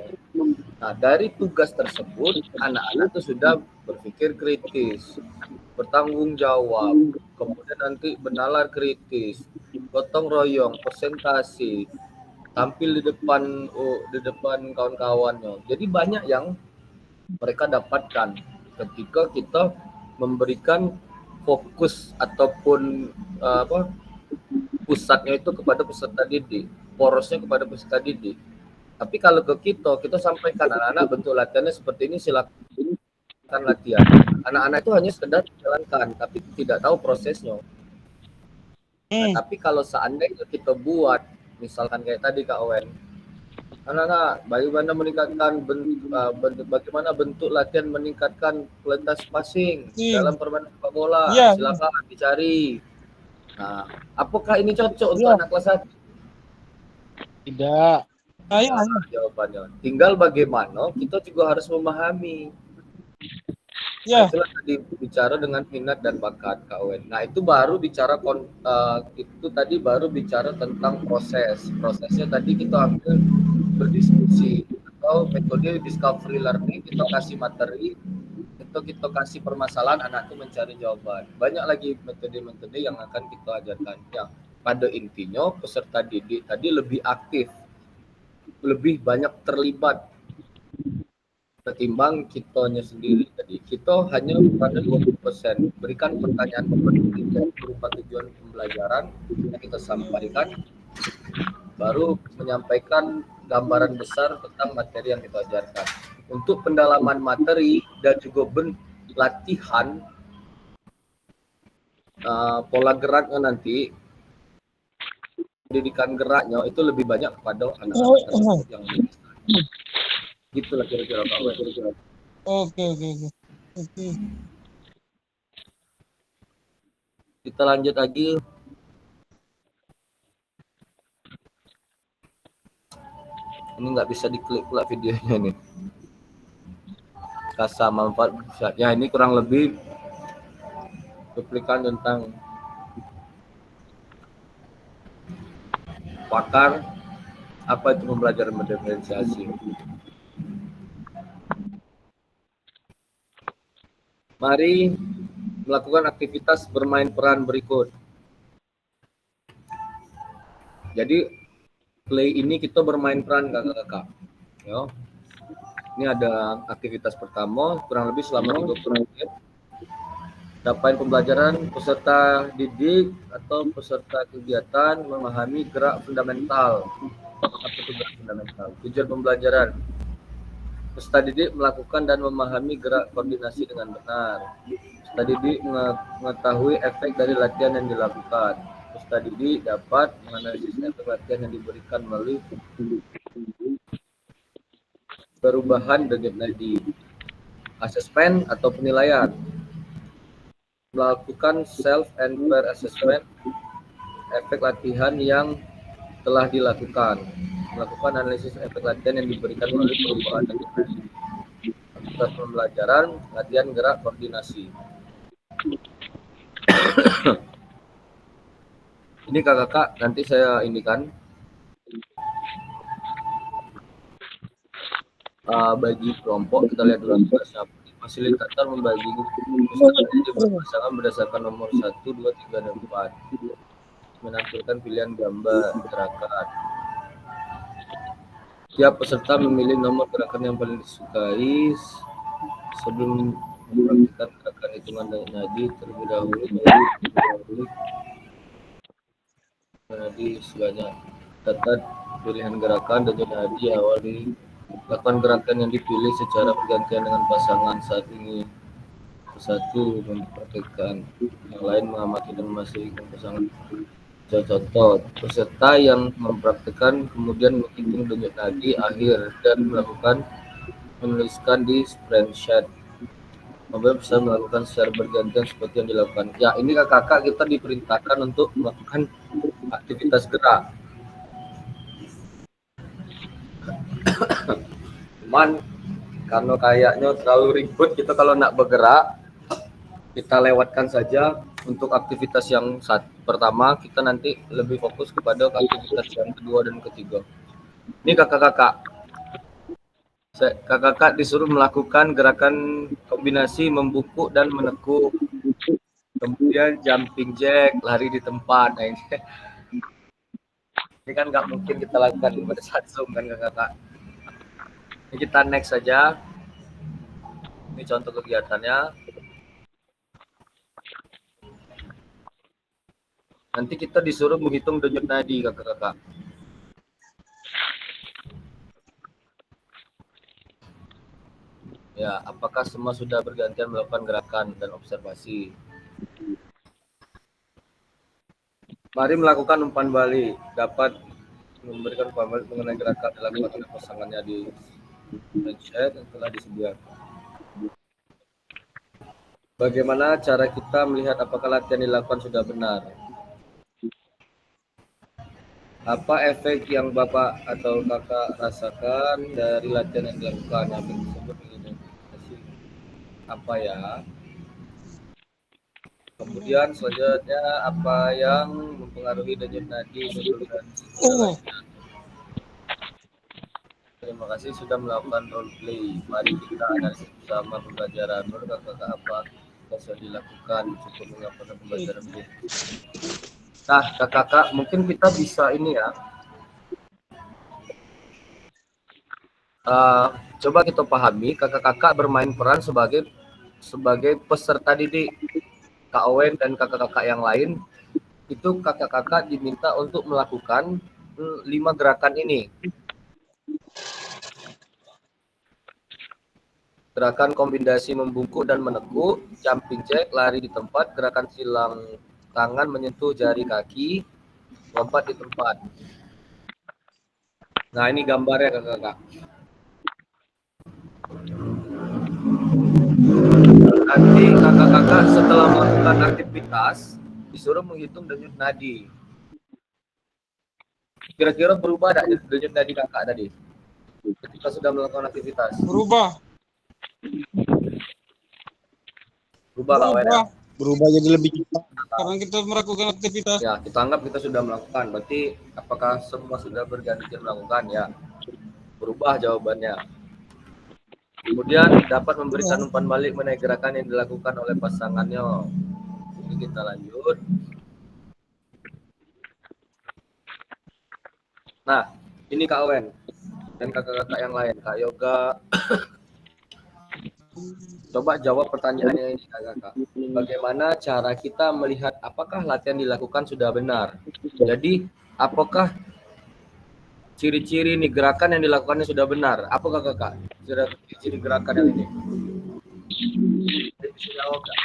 Speaker 2: Nah, dari tugas tersebut, anak-anak itu sudah berpikir kritis, bertanggung jawab, kemudian nanti bernalar kritis, gotong royong, presentasi, tampil di depan kawan-kawannya. Jadi banyak yang mereka dapatkan ketika kita memberikan fokus ataupun pusatnya itu kepada peserta didik, porosnya kepada peserta didik. Tapi kalau ke kita sampaikan anak-anak bentuk latihannya seperti ini, silakan latihan. Anak-anak itu hanya sekedar menjalankan, tapi tidak tahu prosesnya. Nah, tapi kalau seandainya kita buat, misalkan kayak tadi Kak Owen, anak-anak bagaimana meningkatkan bagaimana bentuk latihan meningkatkan kualitas passing dalam permainan sepak bola, silakan dicari. Nah, apakah ini cocok untuk anak kelas 1?
Speaker 1: Tidak.
Speaker 2: Jawabannya. Tinggal bagaimana kita juga harus memahami.
Speaker 3: Ya.
Speaker 2: Itulah tadi bicara dengan minat dan bakat Kak Owen. Nah, itu baru bicara tentang proses. Prosesnya tadi kita ambil berdiskusi atau metode discovery learning. Kita kasih materi, kita kasih permasalahan, anak itu mencari jawaban. Banyak lagi metode-metode yang akan kita ajarkan. Ya, pada intinya peserta didik tadi lebih aktif, lebih banyak terlibat ketimbang kitanya sendiri. Tadi kita hanya pada 20%, berikan pertanyaan berupa tujuan pembelajaran yang kita sampaikan, baru menyampaikan gambaran besar tentang materi yang kita ajarkan. untuk pendalaman materi dan juga latihan pola geraknya nanti, pendidikan geraknya itu lebih banyak kepada anak-anak tersebut yang gitulah kira-kira Pak Wen.
Speaker 3: Oke.
Speaker 2: Kita lanjut lagi. Ini nggak bisa diklik pula videonya nih. Rasa manfaat ya, ini kurang lebih cuplikan tentang pakar apa itu pembelajaran mendiferensiasi. Mari melakukan aktivitas bermain peran berikut. Jadi play ini kita bermain peran kakak-kakak. Yo. Ini ada aktivitas pertama kurang lebih selama 30 menit. Capaian pembelajaran peserta didik atau peserta kegiatan memahami gerak fundamental. Apa itu gerak fundamental? Tujuan pembelajaran. Peserta didik melakukan dan memahami gerak koordinasi dengan benar. Peserta didik mengetahui efek dari latihan yang dilakukan. Peserta didik dapat menganalisis efek latihan yang diberikan melalui perubahan denyut nadi. Asesmen atau penilaian. Melakukan self and peer assessment efek latihan yang telah dilakukan. Melakukan analisis efek latihan yang diberikan melalui perubahan denyut nadi. Aktivitas pembelajaran, latihan gerak koordinasi. Ini kakak nanti saya indikan bagi kelompok. Kita lihat dulu siapa. Fasilitator membagi pasangan berdasarkan nomor 1, 2, 3, dan 4. Menampilkan pilihan gambar gerakan. Tiap peserta memilih nomor gerakan yang paling disukai. Sebelum mempraktikkan gerakan hitungan denyut nadi terlebih dahulu, nadi sebanyak catat pilihan gerakan denyut nadi awal lakukan gerakan yang dipilih secara bergantian dengan pasangan saat ini. Satu mempraktikkan, yang lain mengamati dan memastikan pasangan. Contoh, peserta yang mempraktikkan kemudian menghitung denyut nadi akhir dan menuliskan di spreadsheet. Kemudian bisa melakukan secara bergantian seperti yang dilakukan. Ya, ini kakak kita diperintahkan untuk melakukan aktivitas gerak. Cuman karena kayaknya terlalu ribet, kita kalau nak bergerak kita lewatkan saja untuk aktivitas yang pertama. Kita nanti lebih fokus kepada aktivitas yang kedua dan ketiga. Ini kakak disuruh melakukan gerakan kombinasi membungkuk dan menekuk, kemudian jumping jack, lari di tempat. Nah, ini kan nggak mungkin kita lakukan pada saat Zoom kan kakak. Ini kita next saja. Ini contoh kegiatannya. Nanti kita disuruh menghitung denyut nadi kakak-kakak. Ya, apakah semua sudah bergantian melakukan gerakan dan observasi? Mari melakukan umpan balik. Dapat memberikan umpan balik mengenai gerakan dilakukan oleh pasangannya di spreadsheet yang telah disediakan. Bagaimana cara kita melihat apakah latihan dilakukan sudah benar? Apa efek yang Bapak atau Kakak rasakan dari latihan yang dilakukan? Yang disebut identifikasi apa ya? Kemudian selanjutnya apa yang mempengaruhi denyut nadi sebelum dan sesudah? Terima kasih sudah melakukan role play. Mari kita analisis bersama pembelajaran. Menurut kakak apa yang sudah dilakukan cukup melakukan pembelajaran ini? Nah, kakak mungkin kita bisa ini ya. Coba kita pahami, kakak-kakak bermain peran sebagai peserta didik. Kak Owen dan kakak-kakak yang lain itu kakak-kakak diminta untuk melakukan 5 gerakan ini. gerakan kombinasi membungkuk dan menekuk, jumping jack, lari di tempat, gerakan silang tangan menyentuh jari kaki, lompat di tempat. Nah, ini gambarnya kakak-kakak. Nanti kakak-kakak setelah melakukan aktivitas disuruh menghitung denyut nadi. Kira-kira berubah tidak denyut nadi kakak tadi ketika sudah melakukan aktivitas?
Speaker 3: Berubah.
Speaker 2: Berubah Kak Wen, ya?
Speaker 1: Berubah jadi lebih cepat.
Speaker 3: Karena kita melakukan aktivitas.
Speaker 2: Ya, kita anggap kita sudah melakukan. Berarti apakah semua sudah berganti melakukan? Ya, berubah jawabannya. Kemudian dapat memberikan umpan balik mengenai gerakan yang dilakukan oleh pasangannya. Ini kita lanjut. Nah, ini Kak Wen dan kakak-kakak yang lain, Kak Yoga. Coba jawab pertanyaannya ini kakak-kakak. Bagaimana cara kita melihat apakah latihan dilakukan sudah benar? Jadi, apakah ciri-ciri nih gerakan yang dilakukannya sudah benar? Apakah kakak ciri-ciri gerakan yang ini? Bisa jawab nggak?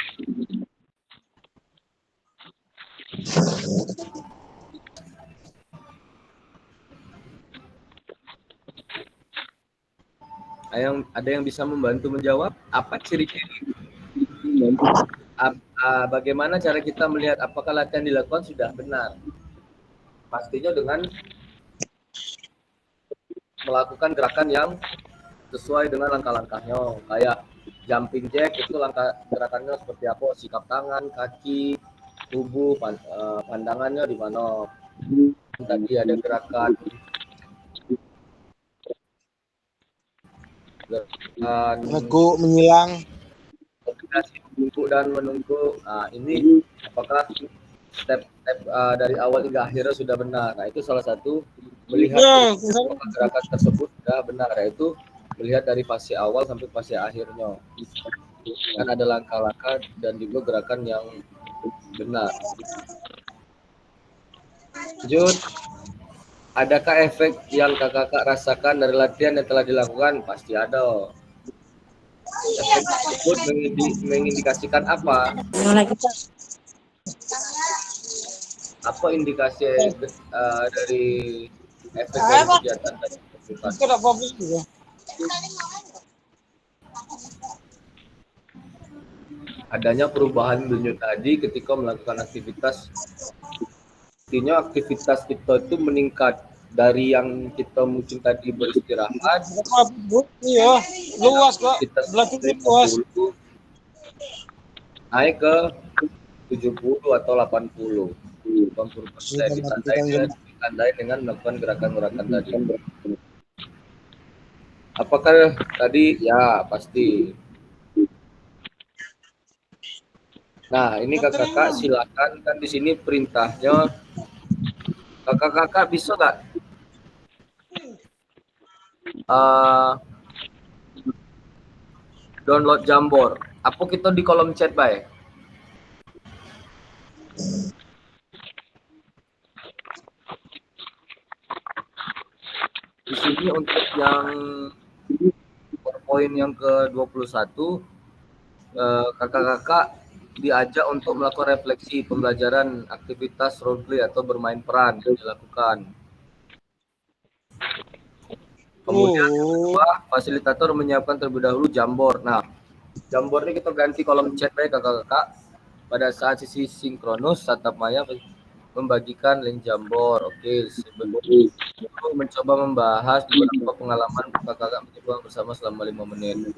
Speaker 2: Ada yang bisa membantu menjawab apa ciri-ciri? Bagaimana cara kita melihat apakah latihan dilakukan sudah benar? Pastinya dengan melakukan gerakan yang sesuai dengan langkah-langkahnya. Kayak jumping jack itu gerakannya seperti apa? Sikap tangan, kaki, tubuh, pandangannya di mana. Tadi ada gerakan
Speaker 1: Menekuk, menyilang,
Speaker 2: kombinasi membungkuk dan menunggu. Nah, ini apakah step dari awal hingga akhirnya sudah benar? Nah, itu salah satu melihat apakah gerakan tersebut sudah benar, yaitu melihat dari fase awal sampai fase akhirnya. Kan ada langkah-langkah dan juga gerakan yang benar. Lanjut. Adakah efek yang kakak-kakak rasakan dari latihan yang telah dilakukan? Pasti ada. Efek tersebut mengindikasikan apa? Apa indikasi dari efek dari kegiatan tadi? Adanya perubahan denyut nadi ketika melakukan aktivitas. Artinya aktivitas kita itu meningkat dari yang kita mungkin tadi beristirahat.
Speaker 3: Iya, luas kok. Berarti luas. Naik
Speaker 2: ke 70 atau 80. 80% ditandai dengan melakukan gerakan-gerakan tadi. Apakah tadi? Ya, pasti. Nah, ini kakak-kakak silakan, kan di sini perintahnya. Kakak-kakak bisa nggak download Jamboard? Apa kita di kolom chat baik? Di sini untuk yang poin yang ke-21, kakak-kakak diajak untuk melakukan refleksi pembelajaran aktivitas roleplay atau bermain peran yang dilakukan. Kemudian kedua, fasilitator menyiapkan terlebih dahulu Jamboard. Nah, Jamboard ini kita ganti kolom chat baik kakak-kakak. Pada saat sisi sinkronus, Satap Maya membagikan link Jamboard. Oke, sebelum mencoba membahas beberapa pengalaman kakak-kakak mencoba bersama selama 5 menit.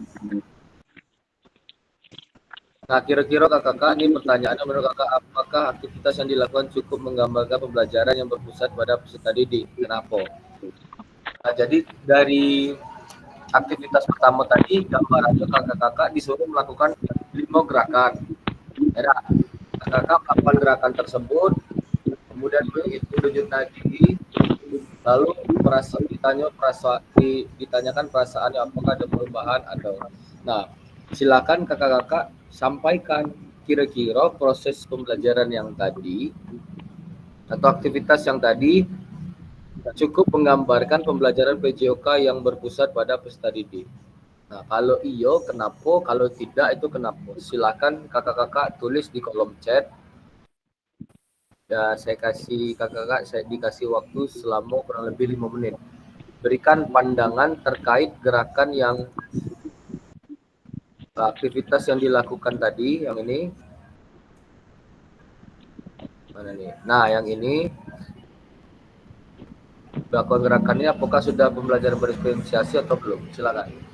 Speaker 2: Nah, kira-kira kakak-kakak ini pertanyaannya menurut kakak, apakah aktivitas yang dilakukan cukup menggambarkan pembelajaran yang berpusat pada peserta didik? Kenapa? Nah, jadi dari aktivitas pertama tadi, gambarannya kakak-kakak disuruh melakukan 5 gerakan. Ya, kakak melakukan gerakan tersebut, kemudian itu denyut nadi, lalu ditanyakan perasaannya apakah ada perubahan atau. Nah, silakan kakak-kakak sampaikan kira-kira proses pembelajaran yang tadi atau aktivitas yang tadi cukup menggambarkan pembelajaran PJOK yang berpusat pada peserta didik. Nah, kalau iyo kenapa, kalau tidak itu kenapa. Silakan kakak-kakak tulis di kolom chat. Ya, saya kasih kakak-kakak, saya dikasih waktu selama kurang lebih 5 menit. Berikan pandangan terkait gerakan yang aktivitas yang dilakukan tadi, yang ini. Mana nih? Nah, yang ini gerakan-gerakannya apakah sudah pembelajaran berdiferensiasi atau belum? Silakan.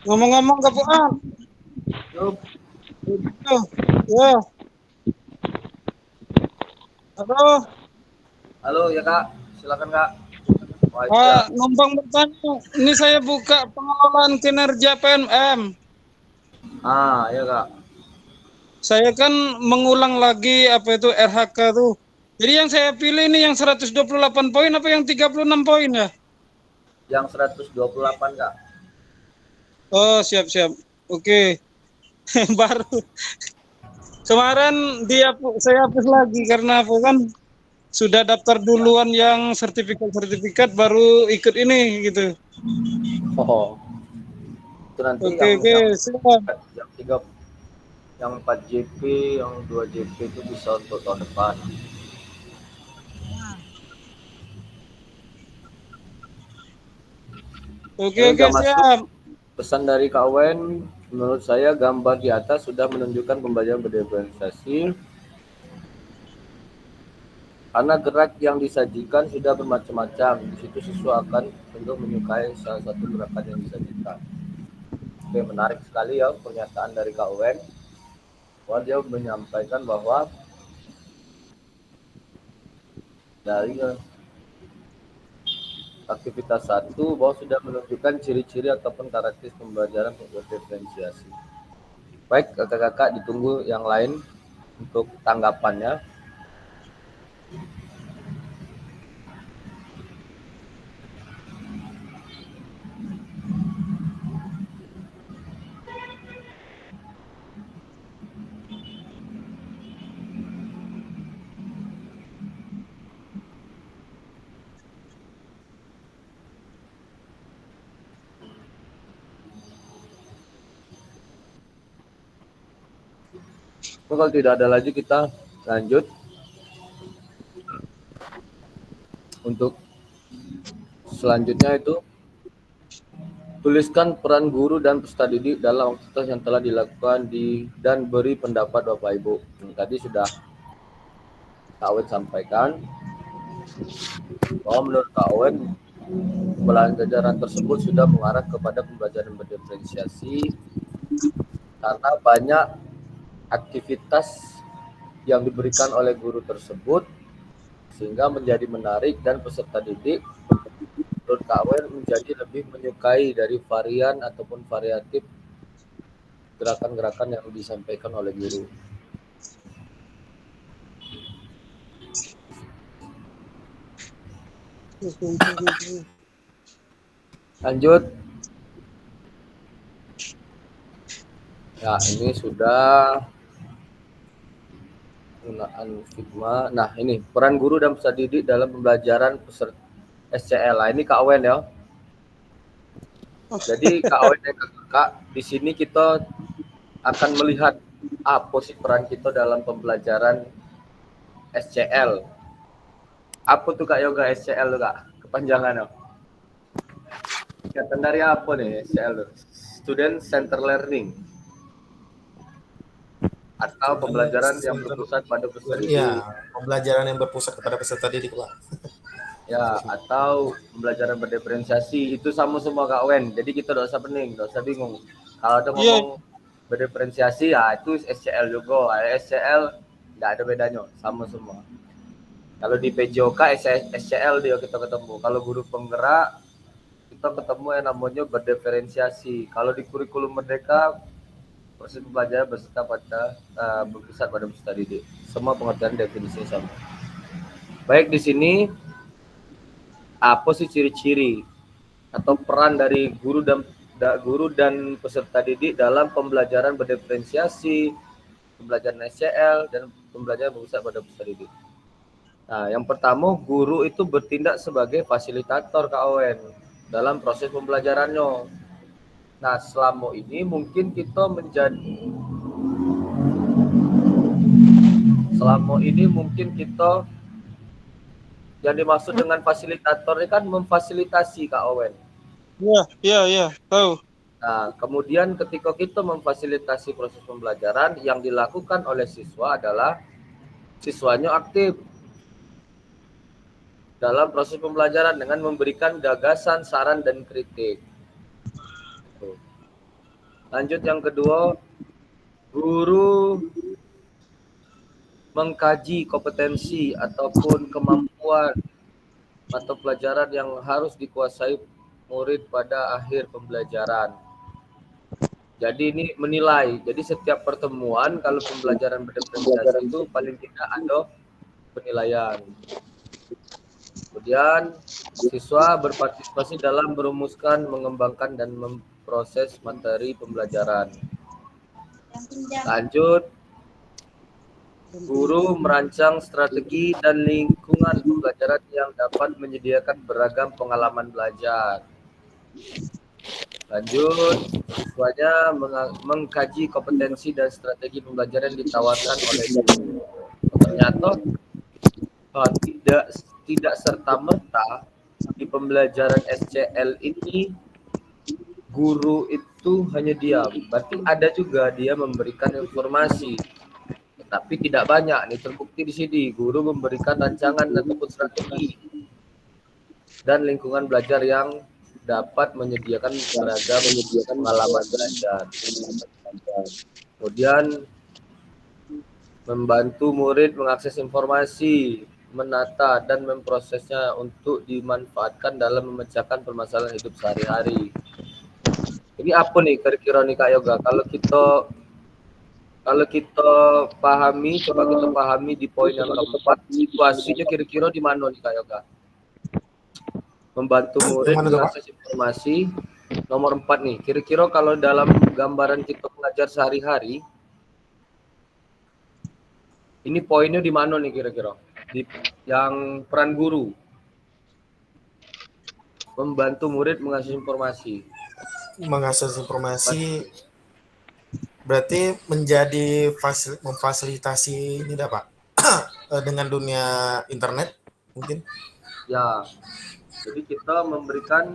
Speaker 3: Ngomong-ngomong ke Fuad.
Speaker 2: Yup.
Speaker 3: Ya. Halo.
Speaker 2: Halo ya kak, silakan kak. Wah,
Speaker 3: Numpang bertanya. Ini saya buka pengelolaan kinerja PNM.
Speaker 2: ya kak.
Speaker 3: Saya kan mengulang lagi apa itu RHK tuh. Jadi yang saya pilih ini yang 128 poin apa yang 36 poin ya?
Speaker 2: Yang 128 kak.
Speaker 3: Oh, siap-siap. Oke. Baru kemarin saya hapus lagi karena apa kan sudah daftar duluan yang sertifikat baru ikut ini gitu.
Speaker 2: Oh, itu nanti
Speaker 3: Oke, siap.
Speaker 2: yang 3, yang 4 JP, yang 2 JP itu bisa untuk tahun depan.
Speaker 3: Oke,
Speaker 2: Yang udah masuk
Speaker 3: siap.
Speaker 2: pesan dari Kak Wen, menurut saya gambar di atas sudah menunjukkan pembelajaran berdiferensiasi karena gerak yang disajikan sudah bermacam-macam. Di situ siswa akan cenderung menyukai salah satu gerakan yang disajikan. Oke, menarik sekali ya pernyataan dari Kak Wen. Wah, dia menyampaikan bahwa dari aktivitas 1 bahwa sudah menunjukkan ciri-ciri ataupun karakteristik pembelajaran untuk berdiferensiasi. Baik, kakak-kakak ditunggu yang lain untuk tanggapannya. Kalau tidak ada lagi kita lanjut untuk selanjutnya itu tuliskan peran guru dan peserta didik dalam aktivitas yang telah dilakukan dan beri pendapat Bapak Ibu. Tadi sudah Kak Wen sampaikan bahwa menurut Kak Wen pembelajaran tersebut sudah mengarah kepada pembelajaran berdiferensiasi karena banyak aktivitas yang diberikan oleh guru tersebut sehingga menjadi menarik dan peserta didik menurut Kak Wen menjadi lebih menyukai dari varian ataupun variatif gerakan-gerakan yang disampaikan oleh guru. Lanjut. Ya, ini sudah penggunaan Figma. Nah, ini peran guru dan peserta didik dalam pembelajaran peserta SCL. Nah, ini Kak Wen ya. Jadi Kak Wen dan Kak, di sini kita akan melihat apa sih peran kita dalam pembelajaran SCL. Apa tuh Kak Yoga SCL tuh Kak? Kepanjangannya. Singkatan dari apa nih SCL tuh? Student Center Learning. Atau pembelajaran yang berpusat pada peserta didik.
Speaker 4: Ya, pembelajaran yang berpusat kepada peserta didik, Pak.
Speaker 2: Ya, atau pembelajaran berdiferensiasi itu sama semua Kak Wen. Jadi kita tidak usah pening, tidak usah bingung. Kalau ada ngomong berdiferensiasi ya itu SCL juga. SCL tidak ada bedanya, sama semua. Kalau di PJOK SCL dia kita ketemu. Kalau guru penggerak kita ketemu yang namanya berdiferensiasi. Kalau di kurikulum Merdeka proses pembelajaran berpusat pada peserta didik. Semua pengertian definisinya sama. Baik, di sini apa sih ciri-ciri atau peran dari guru dan peserta didik dalam pembelajaran berdiferensiasi, pembelajaran SCL dan pembelajaran berpusat pada peserta didik. Nah, yang pertama guru itu bertindak sebagai fasilitator Kak Owen dalam proses pembelajarannya. Nah, selama ini mungkin kita yang dimaksud dengan fasilitator ini kan memfasilitasi Kak Owen.
Speaker 3: Iya, tahu.
Speaker 2: Nah, kemudian ketika kita memfasilitasi proses pembelajaran, yang dilakukan oleh siswa adalah siswanya aktif dalam proses pembelajaran dengan memberikan gagasan, saran, dan kritik. Lanjut yang kedua, guru mengkaji kompetensi ataupun kemampuan atau pelajaran yang harus dikuasai murid pada akhir pembelajaran. Jadi ini menilai. Jadi setiap pertemuan kalau pembelajaran berdiferensiasi itu paling tidak ada penilaian. Kemudian siswa berpartisipasi dalam merumuskan, mengembangkan dan memproses materi pembelajaran. Lanjut, guru merancang strategi dan lingkungan pembelajaran yang dapat menyediakan beragam pengalaman belajar. Lanjut, siswanya mengkaji kompetensi dan strategi pembelajaran yang ditawarkan oleh guru. Ternyata tidak serta-merta di pembelajaran SCL ini guru itu hanya diam. Berarti ada juga dia memberikan informasi. Tapi tidak banyak. Ini terbukti di sini. Guru memberikan rancangan ataupun strategi dan lingkungan belajar yang dapat menyediakan beragam pengalaman belajar. Kemudian membantu murid mengakses informasi, menata dan memprosesnya untuk dimanfaatkan dalam memecahkan permasalahan hidup sehari-hari. Ini apa nih kira-kira nih Kak Yoga? Kalau kita pahami, coba kita pahami di poin yang keempat, situasinya kira-kira di mana nih Kak Yoga? Membantu murid mengakses informasi. Nomor 4 nih, kira-kira kalau dalam gambaran kita mengajar sehari-hari, ini poinnya di mana nih kira-kira? Yang peran guru. Membantu murid mengakses informasi.
Speaker 4: berarti menjadi memfasilitasi ini dah Pak dengan dunia internet mungkin
Speaker 2: Ya, jadi kita memberikan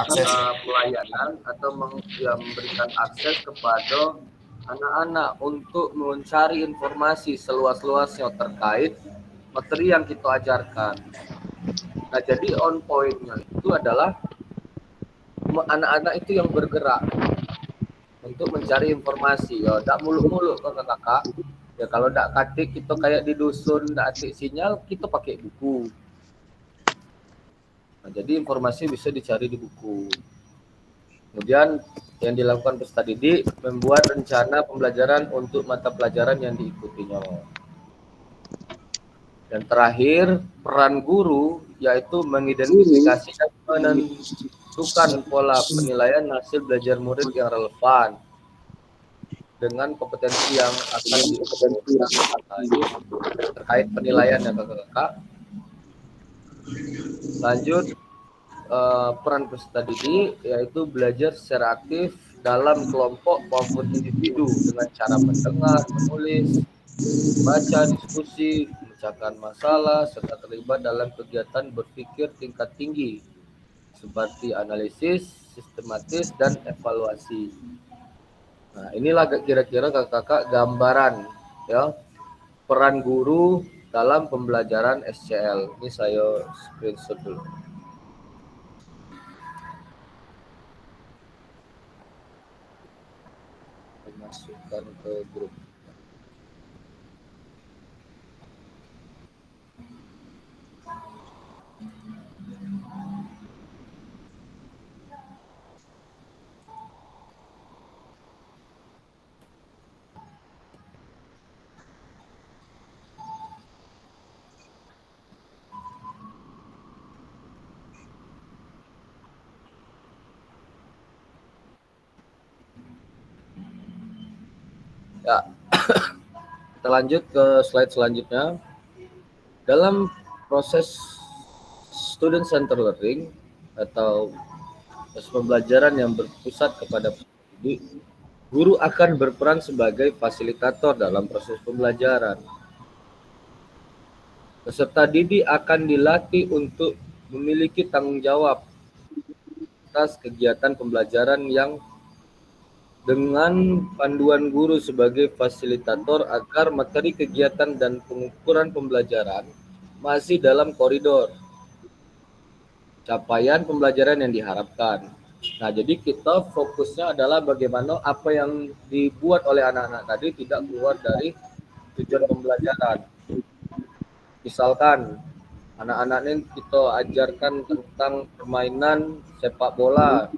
Speaker 4: akses.
Speaker 2: pelayanan atau memberikan akses kepada anak-anak untuk mencari informasi seluas-luasnya terkait materi yang kita ajarkan. Nah, jadi on point-nya itu adalah anak-anak itu yang bergerak untuk mencari informasi. Ya, tidak muluk-muluk kakak-kakak. Ya, kalau tidak katik kita kayak di dusun, tidak atik sinyal, kita pakai buku. Nah, jadi informasi bisa dicari di buku. Kemudian yang dilakukan peserta didik membuat rencana pembelajaran untuk mata pelajaran yang diikutinya. Dan terakhir, peran guru yaitu mengidentifikasi dan menentukan pola penilaian hasil belajar murid yang relevan dengan kompetensi yang akan diukur. Nah, ini terkait penilaian ya kakak-kakak. Lanjut, peran peserta didik yaitu belajar secara aktif dalam kelompok maupun individu dengan cara mendengar, menulis, baca, diskusi, memecahkan masalah, serta terlibat dalam kegiatan berpikir tingkat tinggi seperti analisis, sistematis, dan evaluasi. Nah, inilah kira-kira kakak-kakak gambaran ya peran guru dalam pembelajaran SCL. Ini saya screenshot dulu. Masukkan ke grup. Ya, kita lanjut ke slide selanjutnya. Dalam proses student center learning atau proses pembelajaran yang berpusat kepada didik, guru akan berperan sebagai fasilitator dalam proses pembelajaran. Peserta didik akan dilatih untuk memiliki tanggung jawab atas kegiatan pembelajaran yang dengan panduan guru sebagai fasilitator agar materi kegiatan dan pengukuran pembelajaran masih dalam koridor capaian pembelajaran yang diharapkan. Nah, jadi kita fokusnya adalah bagaimana apa yang dibuat oleh anak-anak tadi tidak keluar dari tujuan pembelajaran. Misalkan anak-anak ini kita ajarkan tentang permainan sepak bola.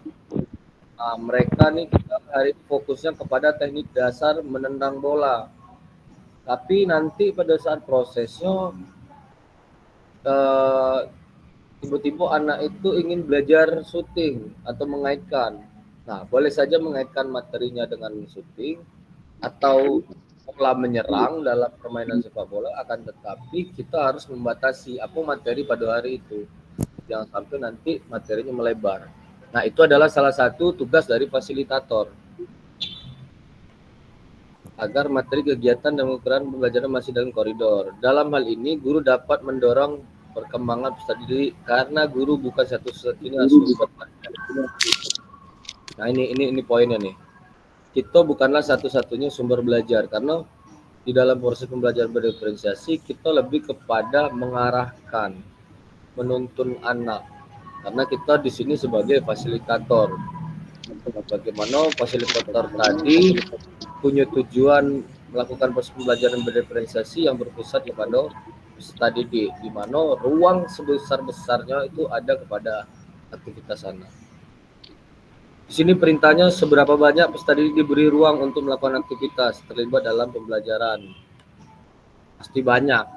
Speaker 2: Nah, mereka nih kita hari fokusnya kepada teknik dasar menendang bola. Tapi nanti pada saat prosesnya tiba-tiba anak itu ingin belajar syuting atau mengaitkan. Nah, boleh saja mengaitkan materinya dengan syuting atau pola menyerang dalam permainan sepak bola, akan tetapi kita harus membatasi apa materi pada hari itu. Jangan sampai nanti materinya melebar. Nah, itu adalah salah satu tugas dari fasilitator. Agar materi kegiatan dan ukuran pembelajaran masih dalam koridor. Dalam hal ini, guru dapat mendorong perkembangan peserta didik karena guru bukan satu-satunya sumber. Nah, ini poinnya nih. Kita bukanlah satu-satunya sumber belajar karena di dalam proses pembelajaran berdiferensiasi kita lebih kepada mengarahkan, menuntun anak. Karena kita di sini sebagai fasilitator. Bagaimana fasilitator tadi punya tujuan melakukan proses pembelajaran berdiferensiasi yang berpusat kepada peserta didik, di mana ruang sebesar-besarnya itu ada kepada aktivitas anak. Di sini perintahnya seberapa banyak peserta didik diberi ruang untuk melakukan aktivitas terlibat dalam pembelajaran. Pasti banyak.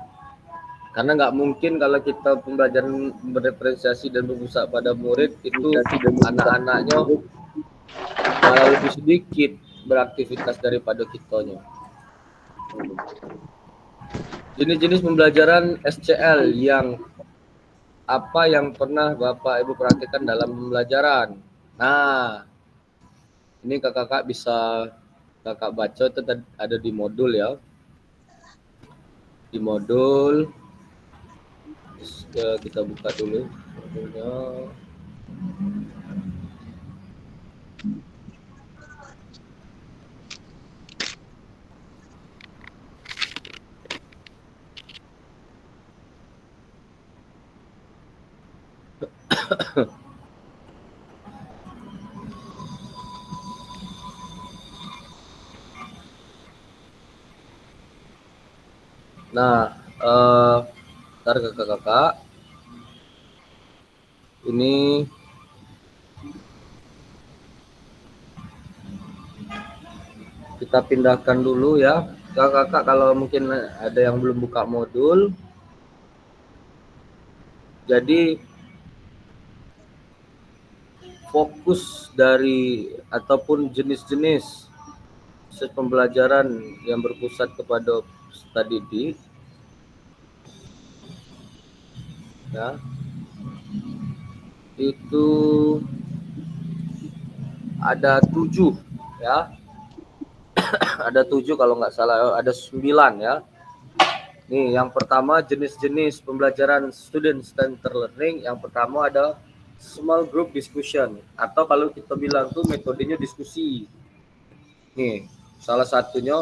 Speaker 2: Karena nggak mungkin kalau kita pembelajaran berdiferensiasi dan berpusat pada murid itu anak-anaknya malah lebih sedikit beraktivitas daripada kitanya. Jenis-jenis pembelajaran SCL yang apa yang pernah Bapak Ibu perhatikan dalam pembelajaran. Nah, ini kakak-kakak bisa kakak baca itu ada di modul ya. Di modul kita buka dulu modulnya. Nah, ntar kakak-kakak ini kita pindahkan dulu ya. Kakak-kakak kalau mungkin ada yang belum buka modul. Jadi fokus dari ataupun jenis-jenis proses pembelajaran yang berpusat kepada peserta didik ya, itu ada 7 ya. Ada 7 kalau nggak salah, ada 9 ya. Nih, yang pertama jenis-jenis pembelajaran student centered learning. Yang pertama ada small group discussion, atau kalau kita bilang tuh metodenya diskusi. Nih, salah satunya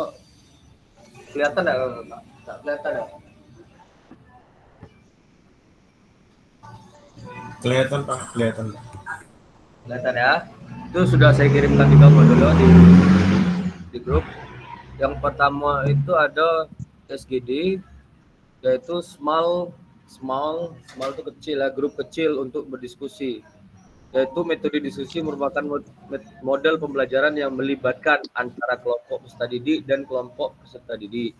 Speaker 2: kelihatan nggak? Nggak kelihatan ya?
Speaker 4: Kelihatan Pak, kelihatan.
Speaker 2: Kelihatan ya? Itu sudah saya kirimkan juga modulnya di grup. Yang pertama itu ada SGD, yaitu small itu kecil ya, grup kecil untuk berdiskusi. Yaitu metode diskusi merupakan model pembelajaran yang melibatkan antara kelompok peserta didik dan kelompok peserta didik,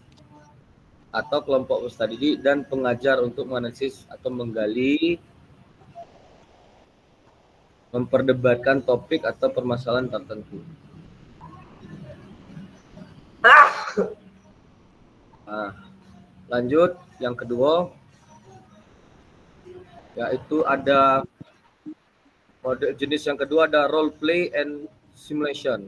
Speaker 2: atau kelompok peserta didik dan pengajar untuk menganalisis atau menggali, memperdebatkan topik atau permasalahan tertentu. Nah, lanjut yang kedua, yaitu ada model jenis yang kedua ada role play and simulation.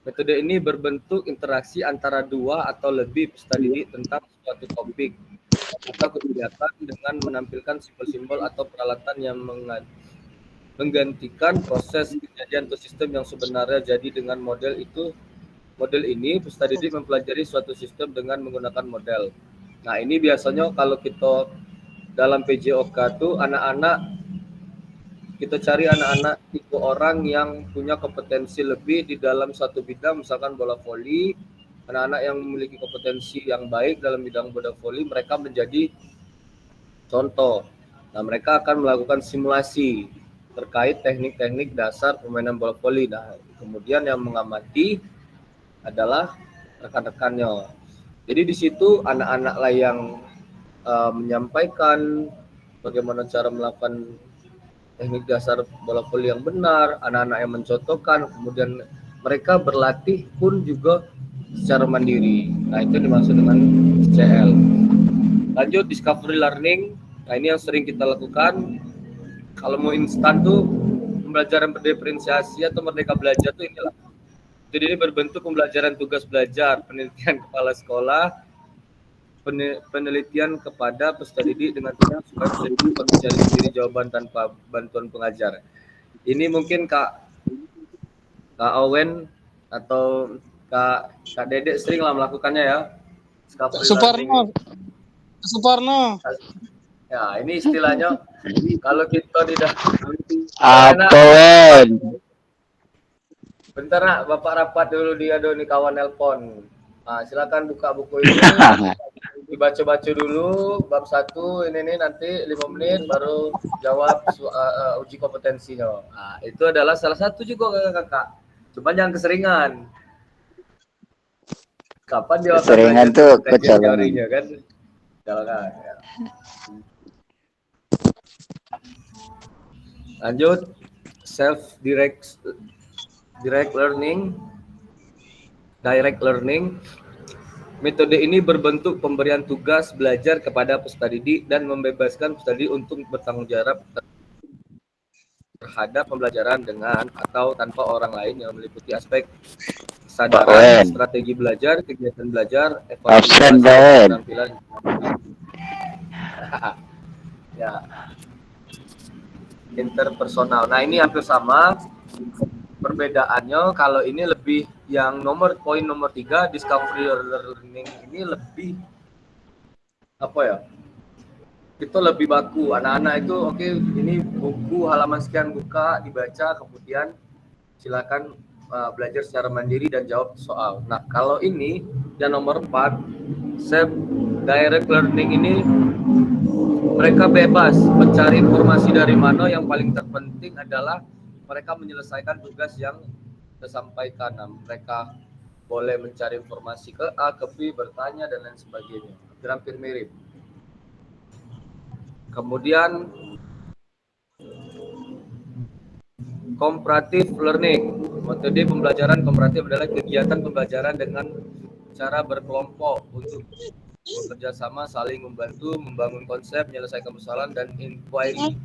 Speaker 2: Metode ini berbentuk interaksi antara 2 atau lebih peserta didik tentang suatu topik atau kegiatan dengan menampilkan simbol-simbol atau peralatan yang menggantikan proses kejadian atau sistem yang sebenarnya. Jadi dengan model ini peserta didik mempelajari suatu sistem dengan menggunakan model. Nah, ini biasanya kalau kita dalam PJOK tuh kita cari anak-anak tipe orang yang punya kompetensi lebih di dalam satu bidang, misalkan bola voli. Anak-anak yang memiliki kompetensi yang baik dalam bidang bola voli, mereka menjadi contoh. Nah, mereka akan melakukan simulasi terkait teknik-teknik dasar permainan bola voli. Nah, kemudian yang mengamati adalah rekan-rekannya. Jadi di situ anak-anak lah yang menyampaikan bagaimana cara melakukan teknik dasar bola voli yang benar, anak-anak yang mencontohkan, kemudian mereka berlatih pun juga secara mandiri. Nah, itu dimaksud dengan CL. Lanjut discovery learning. Nah, ini yang sering kita lakukan. Kalau mau instan tuh pembelajaran berdiferensiasi atau merdeka belajar tuh inilah. Jadi ini berbentuk pembelajaran tugas belajar, penelitian kepala sekolah, penelitian kepada peserta didik dengan tugas supaya peserta mencari sendiri jawaban tanpa bantuan pengajar. Ini mungkin Kak Owen atau Kak Dedek sering lah melakukannya ya.
Speaker 3: Suparno.
Speaker 2: Ya, ini istilahnya kalau kita tidak
Speaker 5: Apa Wen?
Speaker 2: Bentar nak, Bapak rapat dulu, dia ada nih kawan nelpon. Nah, silakan buka buku ini. Dibaca-baca dulu bab 1 ini nanti 5 menit baru jawab uji kompetensinya. Nah, itu adalah salah satu juga Kakak. Cuma jangan keseringan. Kapan dia
Speaker 5: keseringan tuh kecolongan
Speaker 2: kan? Jangan. Ya. Lanjut direct learning. Metode ini berbentuk pemberian tugas belajar kepada peserta didik dan membebaskan peserta didik untuk bertanggung jawab terhadap pembelajaran dengan atau tanpa orang lain yang meliputi aspek kesadaran,
Speaker 5: Wen.
Speaker 2: strategi belajar, kegiatan belajar,
Speaker 5: Absen,
Speaker 2: evaluasi,
Speaker 5: Pak Wen.
Speaker 2: keterampilan. Ya, interpersonal. Nah, ini hampir sama. Perbedaannya kalau ini lebih yang poin nomor 3 discovery learning ini lebih apa ya? Itu lebih baku. Anak-anak itu oke, ini buku halaman sekian buka, dibaca, kemudian silakan belajar secara mandiri dan jawab soal. Nah, kalau ini yang nomor 4 direct learning ini mereka bebas mencari informasi dari mana, yang paling terpenting adalah mereka menyelesaikan tugas yang disampaikan. Nah, mereka boleh mencari informasi ke A, ke B, bertanya dan lain sebagainya. Hampir mirip. Kemudian comparative learning. Metode pembelajaran komparatif adalah kegiatan pembelajaran dengan cara berkelompok untuk bekerja sama, saling membantu, membangun konsep, menyelesaikan persoalan, dan inquiry.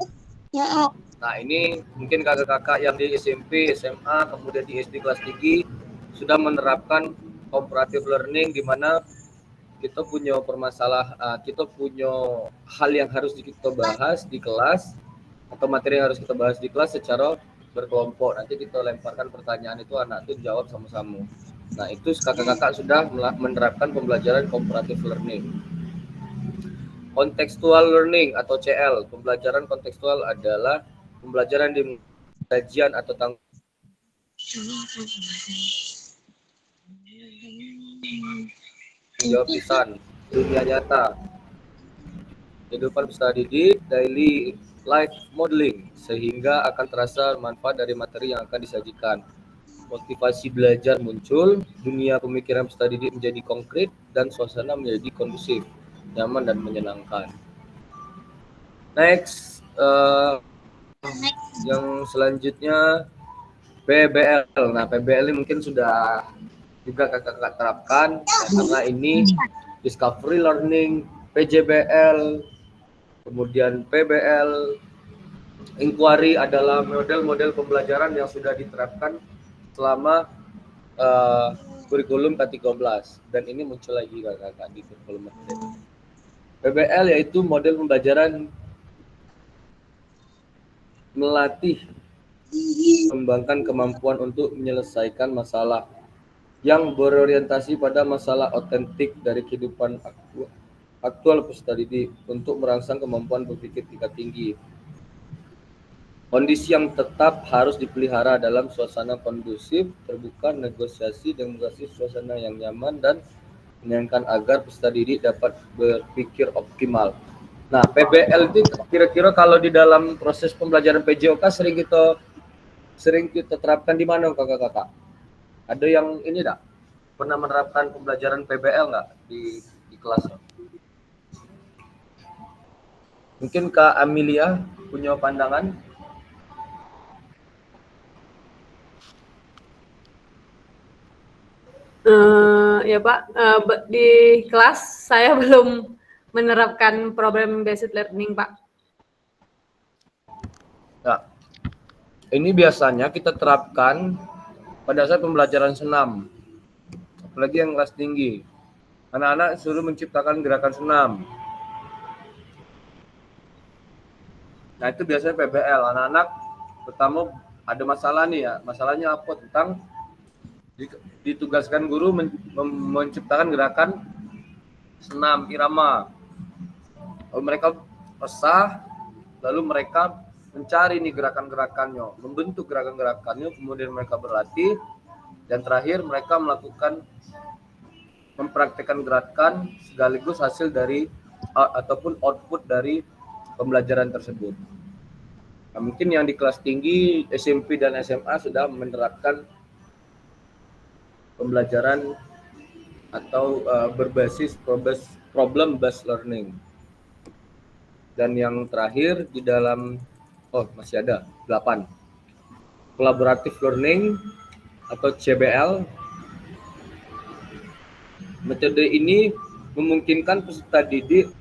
Speaker 2: Nah, ini mungkin kakak-kakak yang di SMP, SMA, kemudian di SD kelas tinggi sudah menerapkan comparative learning, di mana kita punya kita punya hal yang harus kita bahas di kelas atau materi yang harus kita bahas di kelas secara berkelompok. Nanti kita lemparkan pertanyaan itu, anak itu jawab sama-sama. Nah, itu kakak-kakak sudah menerapkan pembelajaran comparative learning. Contextual learning atau CL, pembelajaran kontekstual adalah pembelajaran di kajian atau tanggung jawab lisan, dunia nyata, kehidupan peserta didik, daily life modeling, sehingga akan terasa manfaat dari materi yang akan disajikan. Motivasi belajar muncul, dunia pemikiran peserta didik menjadi konkret, dan suasana menjadi kondusif, nyaman dan menyenangkan. Next, yang selanjutnya PBL. Nah, PBL ini mungkin sudah juga kakak-kakak terapkan, karena ini discovery learning, PJBL, kemudian PBL, inquiry adalah model-model pembelajaran yang sudah diterapkan selama kurikulum K13, dan ini muncul lagi kakak-kakak di kurikulum merdeka. PBL yaitu model pembelajaran melatih mengembangkan kemampuan untuk menyelesaikan masalah yang berorientasi pada masalah otentik dari kehidupan aktual peserta didik untuk merangsang kemampuan berpikir tingkat tinggi. Kondisi yang tetap harus dipelihara dalam suasana kondusif, terbuka, negosiasi, dan mengatasi suasana yang nyaman dan menyenangkan agar peserta didik dapat berpikir optimal. Nah, PBL itu kira-kira kalau di dalam proses pembelajaran PJOK sering kita terapkan di mana kakak-kakak? Ada yang ini enggak? Pernah menerapkan pembelajaran PBL enggak di kelas? Mungkin Kak Amelia punya pandangan?
Speaker 6: Ya Pak, di kelas saya belum menerapkan problem based learning, Pak.
Speaker 2: Nah, ini biasanya kita terapkan pada saat pembelajaran senam, apalagi yang kelas tinggi. Anak-anak suruh menciptakan gerakan senam. Nah, itu biasanya PBL. Anak-anak pertama ada masalah nih ya. Masalahnya apa? Tentang ditugaskan guru menciptakan gerakan senam irama. Lalu mereka resah, lalu mereka mencari nih gerakan-gerakannya, membentuk gerakan-gerakannya, kemudian mereka berlatih, dan terakhir mereka mempraktikkan gerakan sekaligus hasil dari ataupun output dari pembelajaran tersebut. Nah, mungkin yang di kelas tinggi SMP dan SMA sudah menerapkan pembelajaran atau berbasis problem based learning. Dan yang terakhir di dalam masih ada 8. Collaborative learning atau CBL. Metode ini memungkinkan peserta didik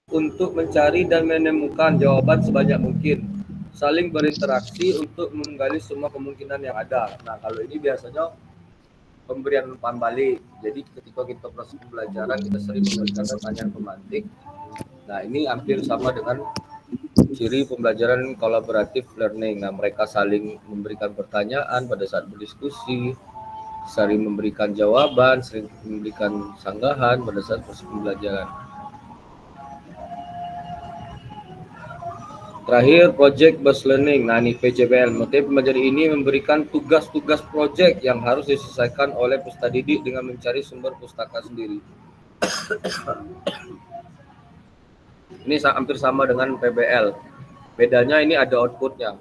Speaker 2: untuk mencari dan menemukan jawaban sebanyak mungkin, saling berinteraksi untuk menggali semua kemungkinan yang ada. Nah, kalau ini biasanya pemberian umpan balik. Jadi ketika kita proses pembelajaran kita sering memberikan pertanyaan pemantik. Nah, ini hampir sama dengan ciri pembelajaran kolaboratif learning. Nah, mereka saling memberikan pertanyaan pada saat berdiskusi, sering memberikan jawaban, sering memberikan sanggahan pada saat proses pembelajaran. Terakhir, project based learning. Nah, ini PJBL. Materi pembelajaran ini memberikan tugas-tugas project yang harus diselesaikan oleh peserta didik dengan mencari sumber pustaka sendiri. Ini hampir sama dengan PBL. Bedanya ini ada outputnya.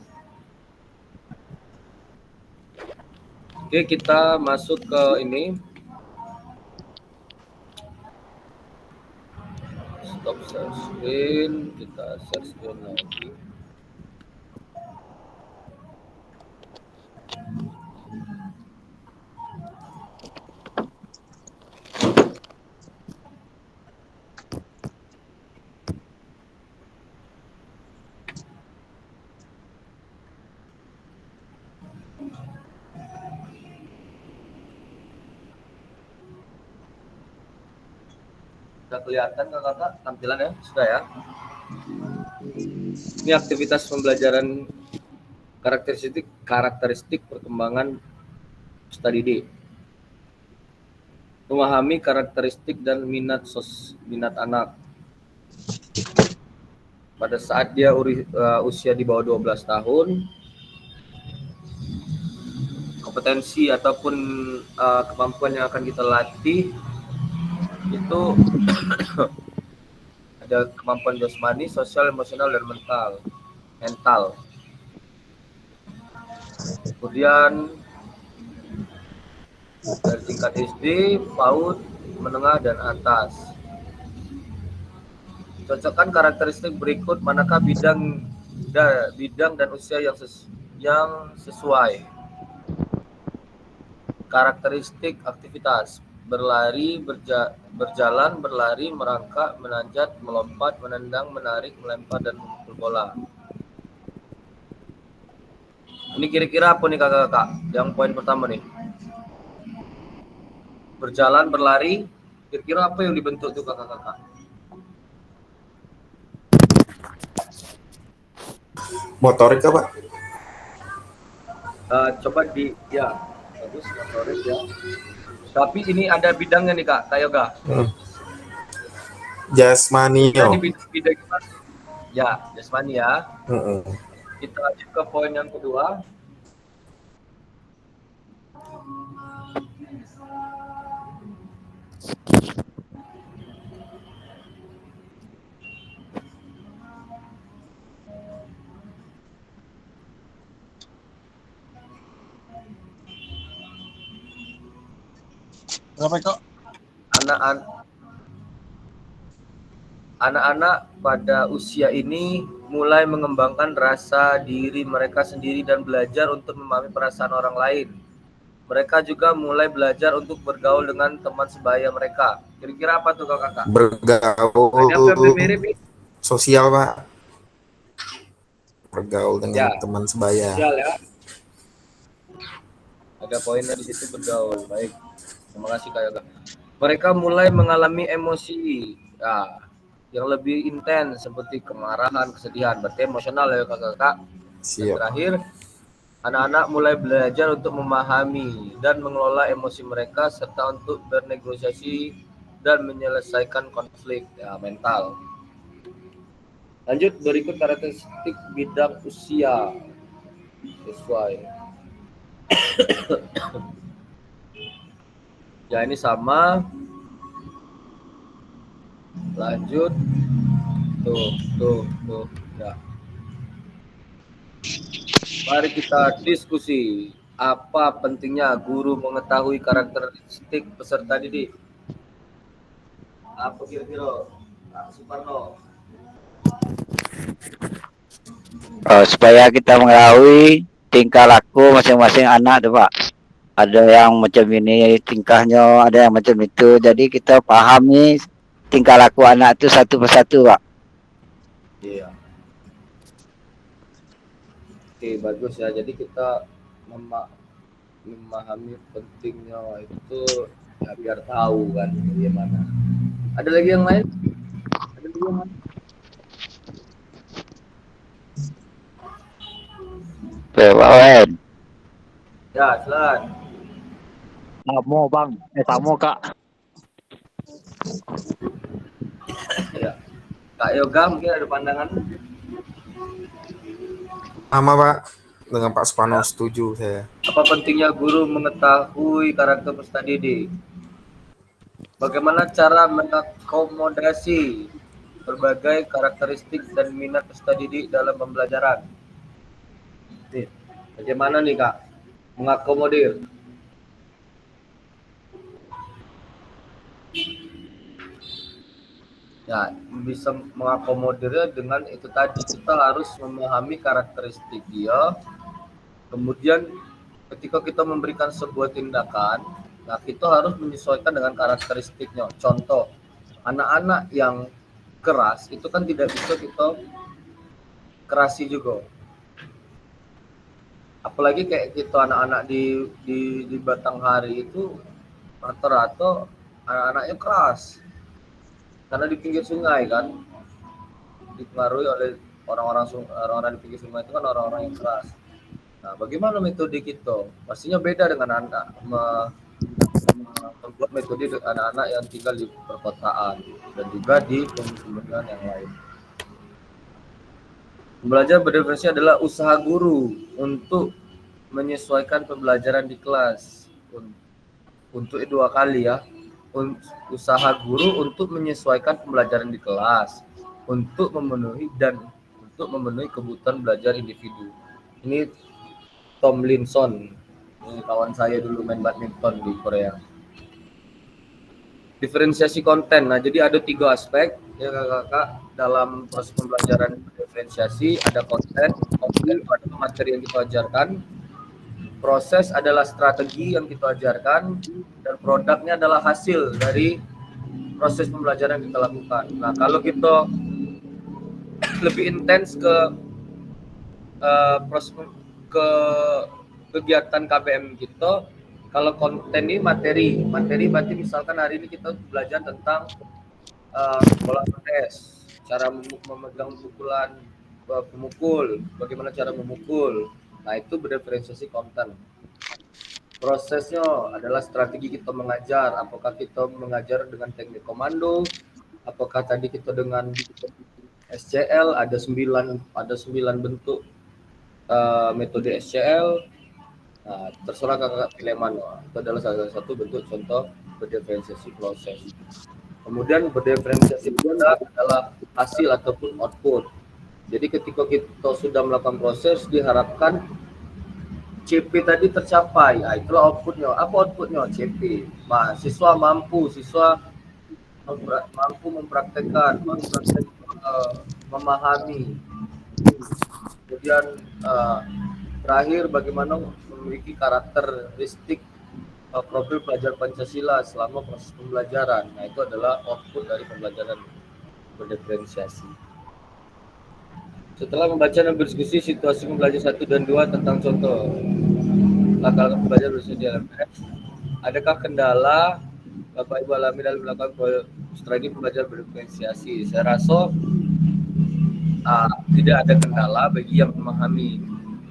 Speaker 2: Oke, kita masuk ke ini. Stop share screen, kita share screen lagi. Sudah kelihatan kakak tampilannya? Sudah ya? Ini aktivitas pembelajaran karakteristik perkembangan peserta didik. Memahami karakteristik dan minat anak. Pada saat dia usia di bawah 12 tahun, kompetensi ataupun kemampuan yang akan kita latih itu ada kemampuan jasmani, sosial, emosional, dan mental. Kemudian dari tingkat SD, PAUD, menengah, dan atas. Cocokkan karakteristik berikut, manakah bidang dan usia yang sesuai. Karakteristik aktivitas: berlari, berjalan, berlari, merangkak, menanjak, melompat, menendang, menarik, melempar, dan memukul bola. Ini kira-kira apa nih kakak-kakak? Yang poin pertama nih. Berjalan, berlari, kira-kira apa yang dibentuk tuh kakak-kakak?
Speaker 4: Motorik apa?
Speaker 2: Coba bagus motorik ya. Tapi ini ada bidangnya nih Kak Yoga.
Speaker 4: Jasmani.
Speaker 2: Ini bidang ya, jasmani ya. Kita lanjut ke poin yang kedua.
Speaker 1: Berapa kok?
Speaker 2: Anak-anak pada usia ini mulai mengembangkan rasa diri mereka sendiri dan belajar untuk memahami perasaan orang lain. Mereka juga mulai belajar untuk bergaul dengan teman sebaya mereka. Kira-kira apa tuh kakak?
Speaker 4: Bergaul sosial Pak. Bergaul dengan teman sebaya.
Speaker 2: Sosial ya. Ada poinnya di situ, bergaul. Baik. Terima kasih Kak Yoga. Mereka mulai mengalami emosi yang lebih intens seperti kemarahan, kesedihan. Berarti emosional ya kakak-kakak. Terakhir, anak-anak mulai belajar untuk memahami dan mengelola emosi mereka serta untuk bernegosiasi dan menyelesaikan konflik mental. Lanjut, berikut karakteristik bidang usia sesuai. Ya ini sama. Lanjut. Tuh. Ya. Mari kita diskusi. Apa pentingnya guru mengetahui karakteristik peserta didik? Apa kira-kira? Pak Suparno.
Speaker 5: Supaya kita mengetahui tingkah laku masing-masing anak tuh Pak. Ada yang macam ini tingkahnya, ada yang macam itu. Jadi kita pahami tingkah laku anak itu satu persatu Pak.
Speaker 2: Iya. Oke, bagus ya. Jadi kita memahami pentingnya itu ya biar tahu kan bagaimana. Ada lagi yang lain? Ada lagi yang lain?
Speaker 5: PWN.
Speaker 2: Ya, silakan.
Speaker 7: Samo bang, samo kak.
Speaker 2: Ya. Kak Yoga mungkin ada pandangan?
Speaker 4: Sama Pak, dengan Pak Spano setuju saya.
Speaker 2: Apa pentingnya guru mengetahui karakter peserta didik? Bagaimana cara mengakomodasi berbagai karakteristik dan minat peserta didik dalam pembelajaran? Nih, bagaimana nih Kak mengakomodir? Ya, bisa mengakomodirnya dengan itu tadi, kita harus memahami karakteristik dia. Kemudian ketika kita memberikan sebuah tindakan, nah kita harus menyesuaikan dengan karakteristiknya. Contoh, anak-anak yang keras itu kan tidak bisa kita kerasi juga. Apalagi kayak gitu anak-anak di Batanghari itu rata-rata anak-anaknya keras. Karena di pinggir sungai kan dipengaruhi oleh orang-orang di pinggir sungai itu kan orang-orang yang keras. Nah, bagaimana metode kita? Pastinya beda dengan anak membuat metode anak-anak yang tinggal di perkotaan dan juga di pemukiman yang lain. Belajar berdifferensiasi adalah usaha guru untuk menyesuaikan pembelajaran di kelas. Untuk dua kali ya. Usaha guru untuk menyesuaikan pembelajaran di kelas untuk memenuhi kebutuhan belajar individu. Ini Tomlinson, ini kawan saya dulu main badminton di Korea. Diferensiasi konten. Nah, jadi ada 3 aspek ya kakak dalam proses pembelajaran diferensiasi. Ada konten adalah materi yang kita ajarkan, proses adalah strategi yang kita ajarkan, dan produknya adalah hasil dari proses pembelajaran yang kita lakukan. Nah, kalau kita lebih intens ke kegiatan KBM kita, kalau konten ini materi berarti misalkan hari ini kita belajar tentang bola tes, cara memegang pemukul, bagaimana cara memukul. Nah, itu berdiferensiasi konten. Prosesnya adalah strategi kita mengajar, apakah kita mengajar dengan teknik komando, apakah tadi kita dengan SCL, ada 9 bentuk metode SCL. Nah, terserah kakak pilih mana. Itu adalah salah satu bentuk contoh berdiferensiasi proses. Kemudian berdiferensiasi produk adalah hasil ataupun output. Jadi ketika kita sudah melakukan proses, diharapkan CP tadi tercapai. Nah, itulah outputnya. Apa outputnya? CP. Nah, siswa mampu mempraktekkan, memahami. Kemudian terakhir bagaimana memiliki karakteristik profil pelajar Pancasila selama proses pembelajaran. Nah, itu adalah output dari pembelajaran berdiferensiasi. Setelah membaca dan berdiskusi situasi pembelajaran 1 dan 2 tentang contoh langkah pembelajaran bersedia di LMS, adakah kendala Bapak Ibu alami dalam melakukan strategi pembelajaran berdiferensiasi? Saya rasa tidak ada kendala bagi yang memahami.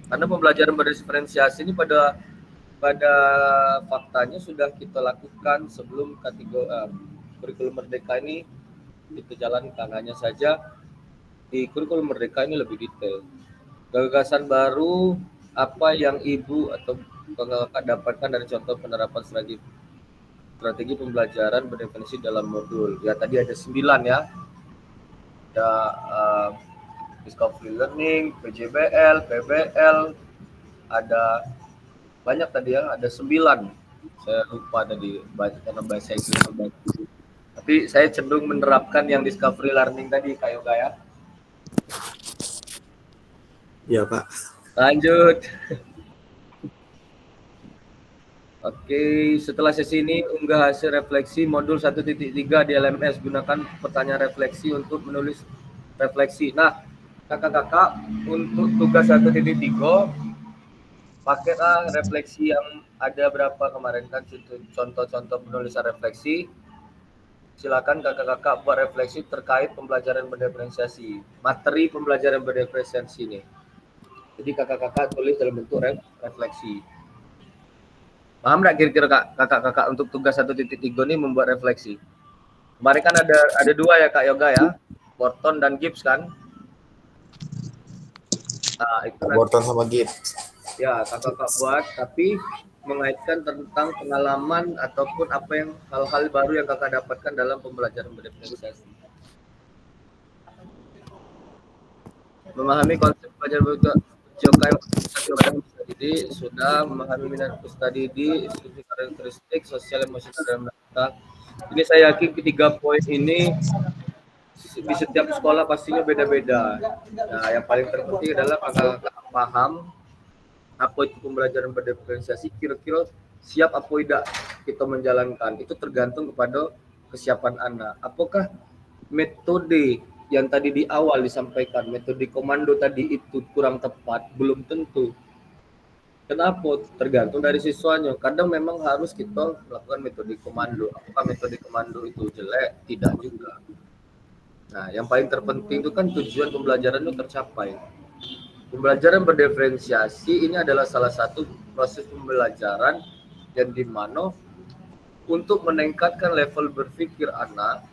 Speaker 2: Karena pembelajaran berdiferensiasi ini pada faktanya sudah kita lakukan sebelum kurikulum Merdeka ini kita jalankan. Hanya saja di kurikulum Merdeka ini lebih detail. Gagasan baru apa yang Ibu atau kakak dapatkan dari contoh penerapan strategi pembelajaran berdefinisi dalam modul. Ya, tadi ada 9 ya. Ada Discovery Learning, PJBL, PBL, ada banyak tadi ya, ada 9. Saya lupa tadi karena bahasa Inggris. Tapi saya cenderung menerapkan yang Discovery Learning tadi, Kak Yoga ya.
Speaker 4: Iya, Pak.
Speaker 2: Lanjut. Oke, setelah sesi ini unggah hasil refleksi modul 1.3 di LMS. Gunakan pertanyaan refleksi untuk menulis refleksi. Nah, kakak-kakak, untuk tugas 1.3 pakailah refleksi yang ada berapa kemarin kan contoh-contoh penulisan refleksi. Silakan kakak-kakak buat refleksi terkait pembelajaran berdiferensiasi, materi pembelajaran berdiferensiasi ini. Jadi kakak-kakak tulis dalam bentuk refleksi. Paham nggak kira-kira kakak-kakak untuk tugas 1.3 ini membuat refleksi? Kemarin kan ada dua ya Kak Yoga ya, Borton dan Gibbs kan? Nah, itu
Speaker 4: Borton sama Gibbs.
Speaker 2: Ya, kakak-kakak buat, tapi mengaitkan tentang pengalaman ataupun apa yang hal-hal baru yang kakak dapatkan dalam pembelajaran berdiferensiasi. Memahami konsep pelajaran Jokai jadi sudah memahami minat Ustadidi, karakteristik sosial emosional dan mereka. Ini saya yakin ketiga poin ini di setiap sekolah pastinya beda-beda. Nah, yang paling terpenting adalah kakak-kakak paham apa itu pembelajaran berdiferensiasi, kira-kira siap apa tidak kita menjalankan. Itu tergantung kepada kesiapan anak. Apakah metode yang tadi di awal disampaikan, metode komando tadi itu kurang tepat? Belum tentu. Kenapa? Tergantung dari siswanya. Kadang memang harus kita melakukan metode komando. Apakah metode komando itu jelek? Tidak juga. Nah, yang paling terpenting itu kan tujuan pembelajaran itu tercapai. Pembelajaran berdiferensiasi ini adalah salah satu proses pembelajaran yang dimana untuk meningkatkan level berpikir anak,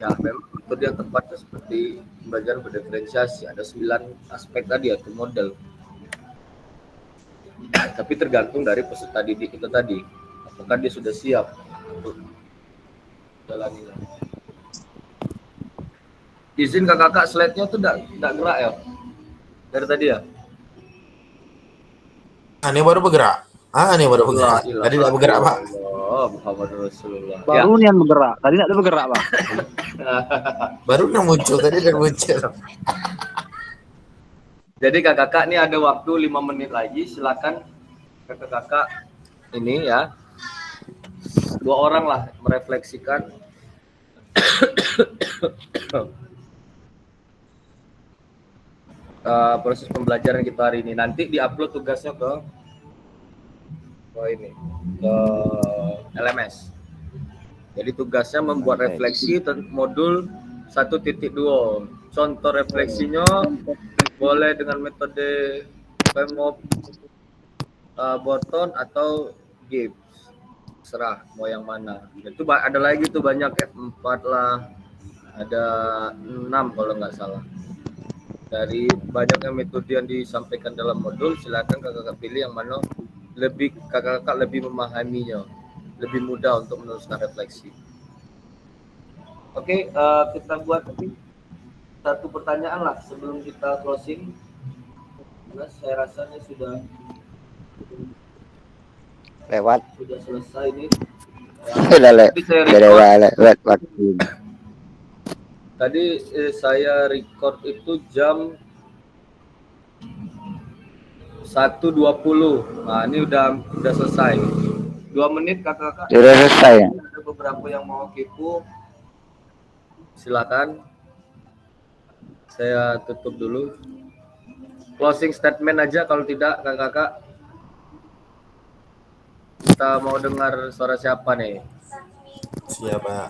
Speaker 2: ya memang metode yang tepatnya seperti pembelajaran berdiferensiasi. Ada 9 aspek tadi atau model. Tapi tergantung dari peserta didik kita tadi, apakah dia sudah siap untuk jalani. Izin kakak slide-nya tuh enggak gerak ya dari tadi ya.
Speaker 4: Ini baru bergerak. Ini baru bergerak. Tadi tidak bergerak Pak.
Speaker 2: Oh, Muhammad Rasulullah.
Speaker 3: Baru nih yang bergerak. Tadi tidak ada bergerak Pak.
Speaker 4: Baru yang muncul tadi dan muncul.
Speaker 2: Jadi kakak-kakak ini ada waktu 5 menit lagi, silakan kakak-kakak ini ya 2 orang lah merefleksikan proses pembelajaran kita hari ini. Nanti diupload tugasnya ke LMS. Jadi tugasnya membuat refleksi modul 1.2. Contoh refleksinya boleh dengan metode PEMOP, Borton atau Gibbs. Serah mau yang mana. Itu ada lagi tuh banyak ya, 4 lah. Ada 6 kalau nggak salah. Dari banyaknya metode yang disampaikan dalam modul, silakan kakak-kakak pilih yang mana kakak-kakak lebih memahaminya, lebih mudah untuk meneruskan refleksi. Oke, kita buat satu pertanyaan lah sebelum kita closing. Karena saya rasanya sudah
Speaker 5: Lewat.
Speaker 2: Sudah selesai ini.
Speaker 5: Sudah lewat waktu.
Speaker 2: Tadi saya record itu jam 1.20. Nah, ini udah selesai. 2 menit kakak-kakak.
Speaker 5: Sudah selesai.
Speaker 2: Ada beberapa yang mau kepo. Silakan. Saya tutup dulu. Closing statement aja kalau tidak kakak-kakak. Kita mau dengar suara siapa nih?
Speaker 4: Siapa?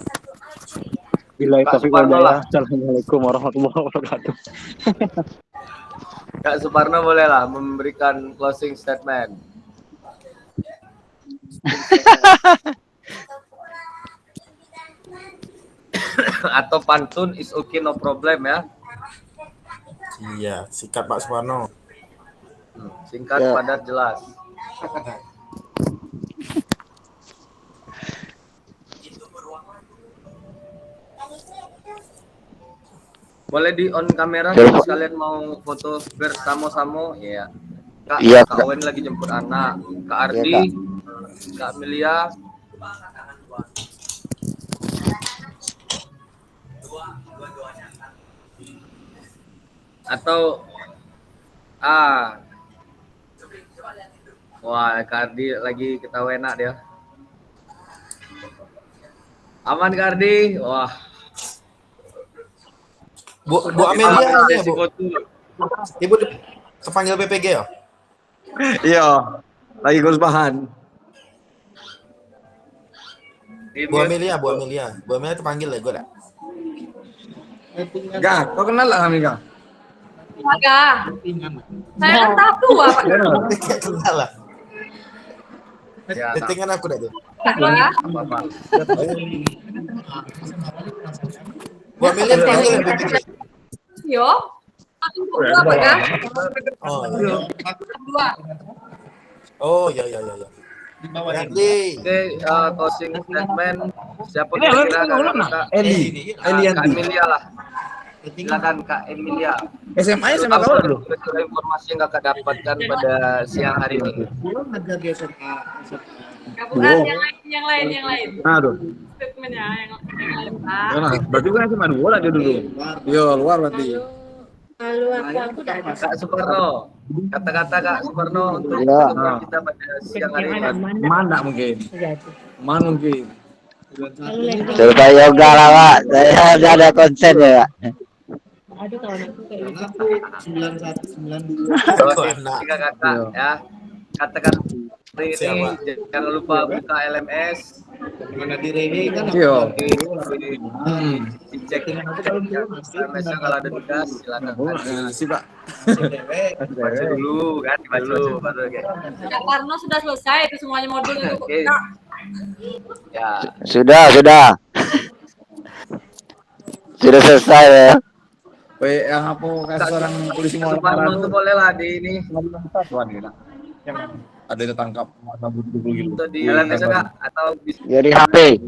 Speaker 3: Bila itu Assalamualaikum warahmatullahi wabarakatuh.
Speaker 2: Kak Suparno bolehlah memberikan closing statement. Atau pantun is okay no problem ya.
Speaker 4: Iya, sikat Pak Suparno.
Speaker 2: Singkat, padat, jelas. Boleh di on kamera kalau sekalian mau foto bersama-sama ya. Kak,
Speaker 5: iya,
Speaker 2: Kak Owen lagi jemput anak. Kak Ardi, Kak Amelia. Atau wah, Kak Ardi lagi ketawa enak dia. Aman Kak Ardi? Wah.
Speaker 4: Bu Amelia ini ya, Bu. Ibu kepanggil BPG ya?
Speaker 8: Iya, lagi ngurus bahan.
Speaker 4: Bu Amelia itu panggil lah gue dah.
Speaker 8: Gak, kau kenal lah kami Gak?
Speaker 6: Enggak. Saya kan tahap 2, Pak.
Speaker 4: Kayak kenal lah.
Speaker 2: Ya,
Speaker 4: Datingan aku dah tuh.
Speaker 6: Enggak.
Speaker 2: apa-apa.
Speaker 4: Bu Amelia itu panggil lah.
Speaker 6: Yo. Tahap 2, Pak, ya?
Speaker 4: Oh iya.
Speaker 6: Tahap 2.
Speaker 4: Oh iya. Nanti.
Speaker 2: Oke, closing statement. Siapa kira-kira Kak
Speaker 8: Eli
Speaker 2: Kak Emilia lah. Silakan Kak Emilia.
Speaker 8: SMA
Speaker 2: Tahu
Speaker 8: kau dulu.
Speaker 2: kira-kira informasi yang Kakak dapatkan pada siang hari ini.
Speaker 6: Gabungan yang lain.
Speaker 8: Aduh.
Speaker 6: Statementnya yang lain, Pak.
Speaker 8: Nah, berarti kan cuma 2 lah dia dulu. Iya, luar berarti.
Speaker 2: Kak Suparno, kata-kata Kak Suparno untuk
Speaker 5: Ya.
Speaker 2: pertemuan kita pada siang hari ini.
Speaker 8: Mana mungkin? Man mungkin.
Speaker 5: Coba yoga lah Pak, saya udah ada konsen ya Pak.
Speaker 2: Tiga kakak ya, katakan hari ini
Speaker 4: Siapa?
Speaker 2: jangan lupa buka LMS.
Speaker 8: Iya.
Speaker 2: Dicek LMS kalau ada tugas silakan.
Speaker 8: Si Pak.
Speaker 2: Baca dulu kan, baca dulu baru kayak.
Speaker 6: Kak Parno sudah selesai itu semuanya modul itu.
Speaker 2: Oke. Ya,
Speaker 5: Sudah. Sudah selesai ya.
Speaker 8: Yang aku kasih seorang polisi
Speaker 2: Kak Suparno itu boleh lah di ini.
Speaker 8: ada yang tertangkap 20 kilo.
Speaker 2: Untuk di LMS Kak atau bisa
Speaker 5: Dari HP.